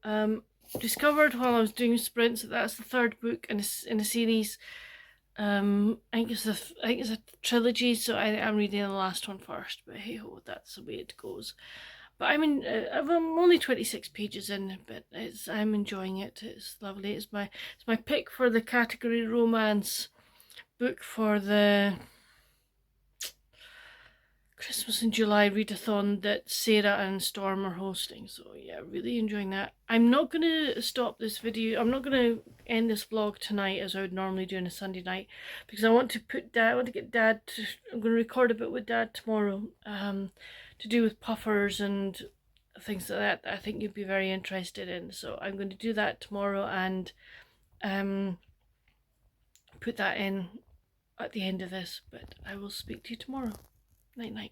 Discovered while I was doing Sprints that that's the 3rd book in a series. I think it's a trilogy, so I'm reading the last one first. But hey ho, that's the way it goes. But I'm only 26 pages in, but I'm enjoying it. It's lovely. It's my pick for the category romance book for the Christmas in July readathon that Sarah and Storm are hosting. So yeah, really enjoying that. I'm not going to stop this video. I'm not going to end this vlog tonight as I would normally do on a Sunday night, because I want to get Dad to, I'm going to record a bit with Dad tomorrow to do with puffers and things like that I think you'd be very interested in. So I'm going to do that tomorrow and put that in at the end of this, but I will speak to you tomorrow. Night night.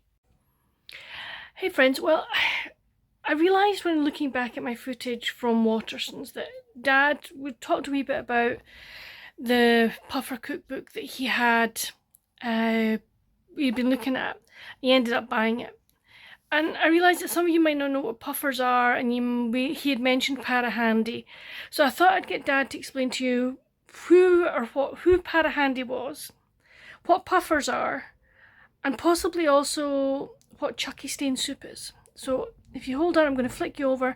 Hey friends, well, I realised when looking back at my footage from Waterson's that Dad would talked a wee bit about the puffer cookbook that he had we'd been looking at. He ended up buying it, and I realised that some of you might not know what puffers are, and he had mentioned Parahandy, so I thought I'd get Dad to explain to you who Parahandy was, what puffers are, and possibly also what Chucky Stain soup is. So if you hold on, I'm going to flick you over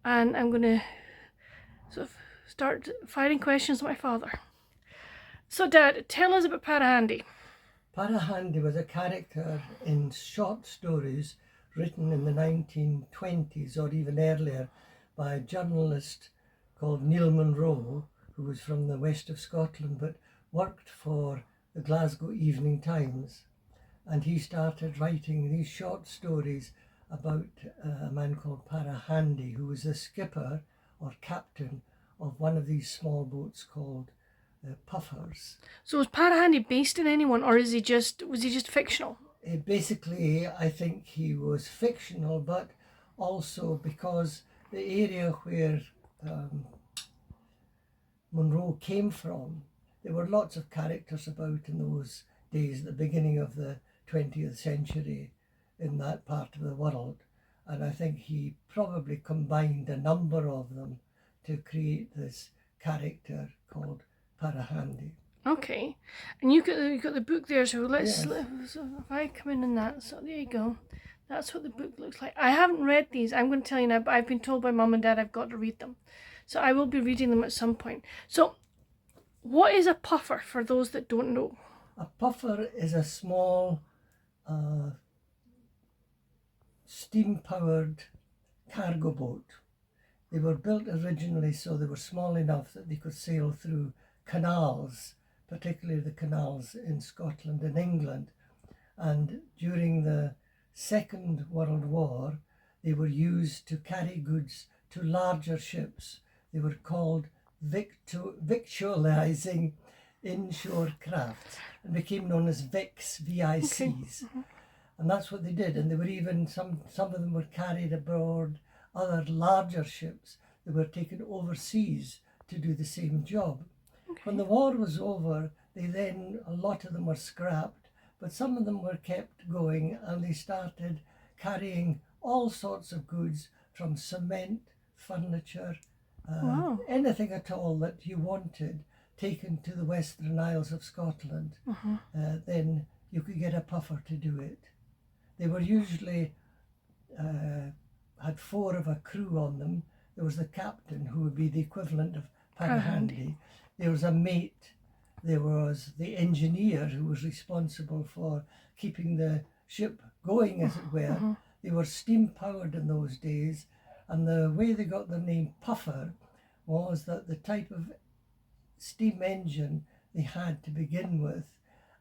and I'm going to sort of start firing questions at my father. So Dad, tell us about Parahandy. Parahandy was a character in short stories written in the 1920s or even earlier by a journalist called Neil Munro, who was from the west of Scotland but worked for the Glasgow Evening Times. And he started writing these short stories about a man called Parahandy, who was the skipper or captain of one of these small boats called puffers. So was Parahandy based in anyone, or was he just fictional? Basically, I think he was fictional, but also because the area where Munro came from, there were lots of characters about in those days, at the beginning of the 20th century in that part of the world, and I think he probably combined a number of them to create this character called Parahandy. Okay, and you got the book there, so let's Yes. so if I come in that, so there you go. That's what the book looks like. I haven't read these, I'm going to tell you now, but I've been told by Mum and Dad I've got to read them. So I will be reading them at some point. So What is a puffer for those that don't know? A puffer is a small steam-powered cargo boat. They were built originally so they were small enough that they could sail through canals, particularly the canals in Scotland and England. And during the Second World War, they were used to carry goods to larger ships. They were called victualizing inshore crafts and became known as VICs, V-I-Cs. Okay. And that's what they did. And they were even, some of them were carried aboard other larger ships that were taken overseas to do the same job. Okay. When the war was over, a lot of them were scrapped, but some of them were kept going, and they started carrying all sorts of goods from cement, furniture, Wow. anything at all that you wanted, taken to the Western Isles of Scotland. Then you could get a puffer to do it. They were usually had 4 of a crew on them. There was the captain, who would be the equivalent of Parahandy. There was a mate. There was the engineer, who was responsible for keeping the ship going, as it were. They were steam powered in those days, and the way they got their name puffer was that the type of steam engine they had to begin with,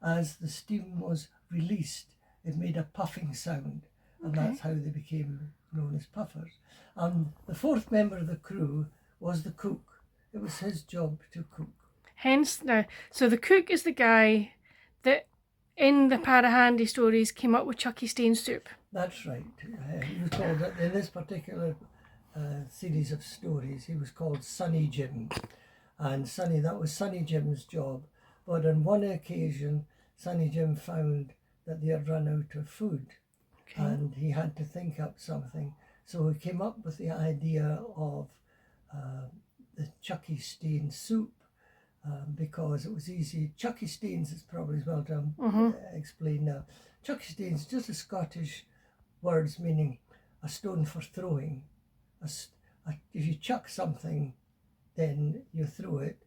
as the steam was released, it made a puffing sound, and that's how they became known as puffers. And the 4th member of the crew was the cook. It was his job to cook. Hence, now, so the cook is the guy that in the Parahandy stories came up with Chucky Stain soup. That's right. He was called, in this particular series of stories, he was called Sonny Jim. And that was Sonny Jim's job. But on one occasion, Sonny Jim found that they had run out of food, and he had to think up something. So he came up with the idea of the Chucky Stain soup, because it was easy. Chucky Stains is probably as well to explain now. Chucky Stains, just a Scottish words meaning a stone for throwing. If you chuck something, then you throw it.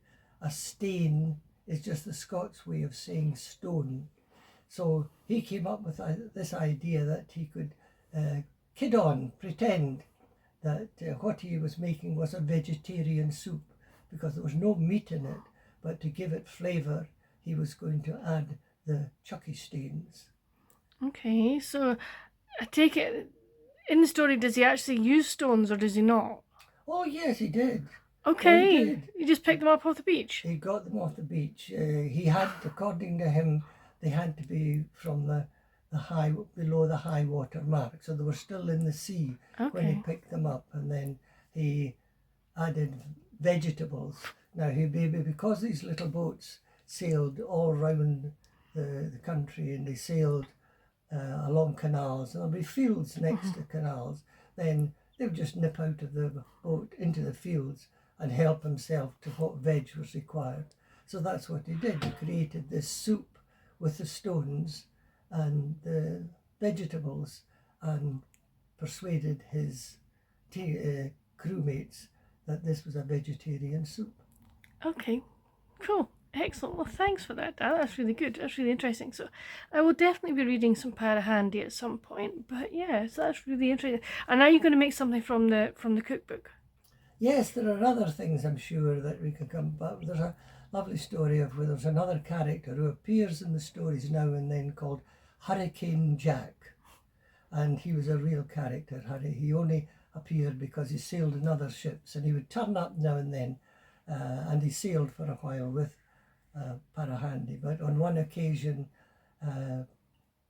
A stain is just the Scots way of saying stone. So he came up with this idea that he could pretend that what he was making was a vegetarian soup, because there was no meat in it, but to give it flavour, he was going to add the Chucky Stains. Okay, so I take it, in the story, does he actually use stones or does he not? Oh yes, he did. Okay, he did. You just picked them up off the beach? He got them off the beach. He had, according to him, they had to be from below the high water mark, so they were still in the sea when he picked them up. And then he added vegetables. Now because these little boats sailed all around the country, and they sailed along canals, and there'll be fields next to canals, then they would just nip out of the boat into the fields and help himself to what veg was required. So that's what he did. He created this soup with the stones and the vegetables, and persuaded his crewmates that this was a vegetarian soup. Okay, cool. Excellent. Well, thanks for that, Dad. That's really good. That's really interesting. So I will definitely be reading some Parahandy at some point. But yeah, so that's really interesting. And are you going to make something from the cookbook? Yes, there are other things, I'm sure, that we could come back. There's a lovely story of where there's another character who appears in the stories now and then called Hurricane Jack. And he was a real character. He only appeared because he sailed in other ships, and he would turn up now and then, and he sailed for a while with Parahandy. But on one occasion,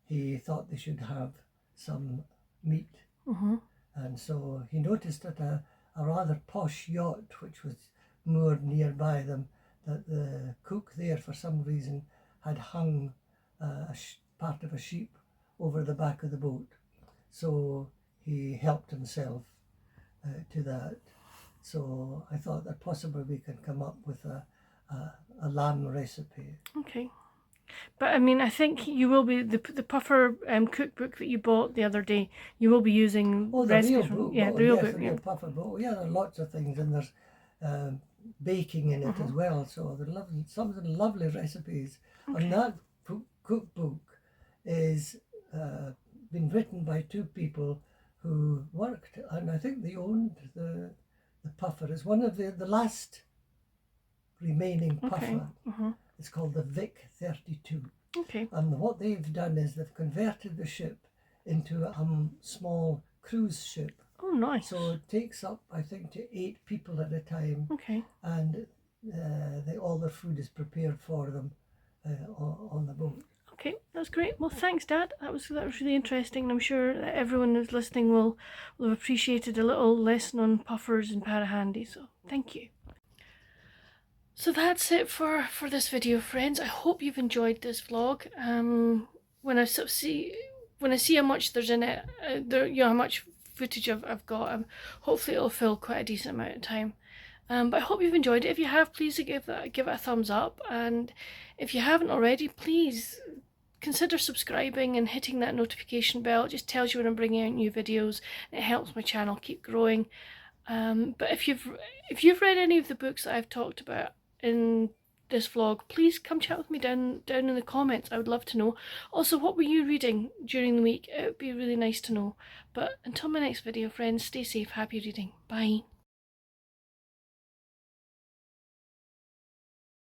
he thought they should have some meat. And so he noticed that a rather posh yacht, which was moored nearby them, that the cook there, for some reason, had hung part of a sheep over the back of the boat. So he helped himself to that. So I thought that possibly we could come up with a lamb recipe. Okay. But I mean, I think you will be, the puffer cookbook that you bought the other day, you will be using the recipes real from, book. yeah, the real book. The real puffer book. Yeah, there are lots of things, and there's baking in it as well. So they're lovely, some of the lovely recipes. And that cookbook is been written by two people who worked, and I think they owned the puffer. It's one of the last remaining puffer. It's called the Vic 32. Okay. And what they've done is they've converted the ship into a small cruise ship. Oh, nice. So it takes up, I think, to 8 people at a time. Okay. And all their food is prepared for them on the boat. Okay, that's great. Well, thanks, Dad. That was really interesting, and I'm sure that everyone who's listening will have appreciated a little lesson on puffers and parahandy. So, thank you. So that's it for this video, friends. I hope you've enjoyed this vlog. When I see how much there's in it, how much footage I've got, hopefully it'll fill quite a decent amount of time. But I hope you've enjoyed it. If you have, please give it a thumbs up, and if you haven't already, please consider subscribing and hitting that notification bell. It just tells you when I'm bringing out new videos, and it helps my channel keep growing. But if you've read any of the books that I've talked about in this vlog, please come chat with me down in the comments. I would love to know. Also, what were you reading during the week? It would be really nice to know. But until my next video, friends, stay safe, happy reading. Bye.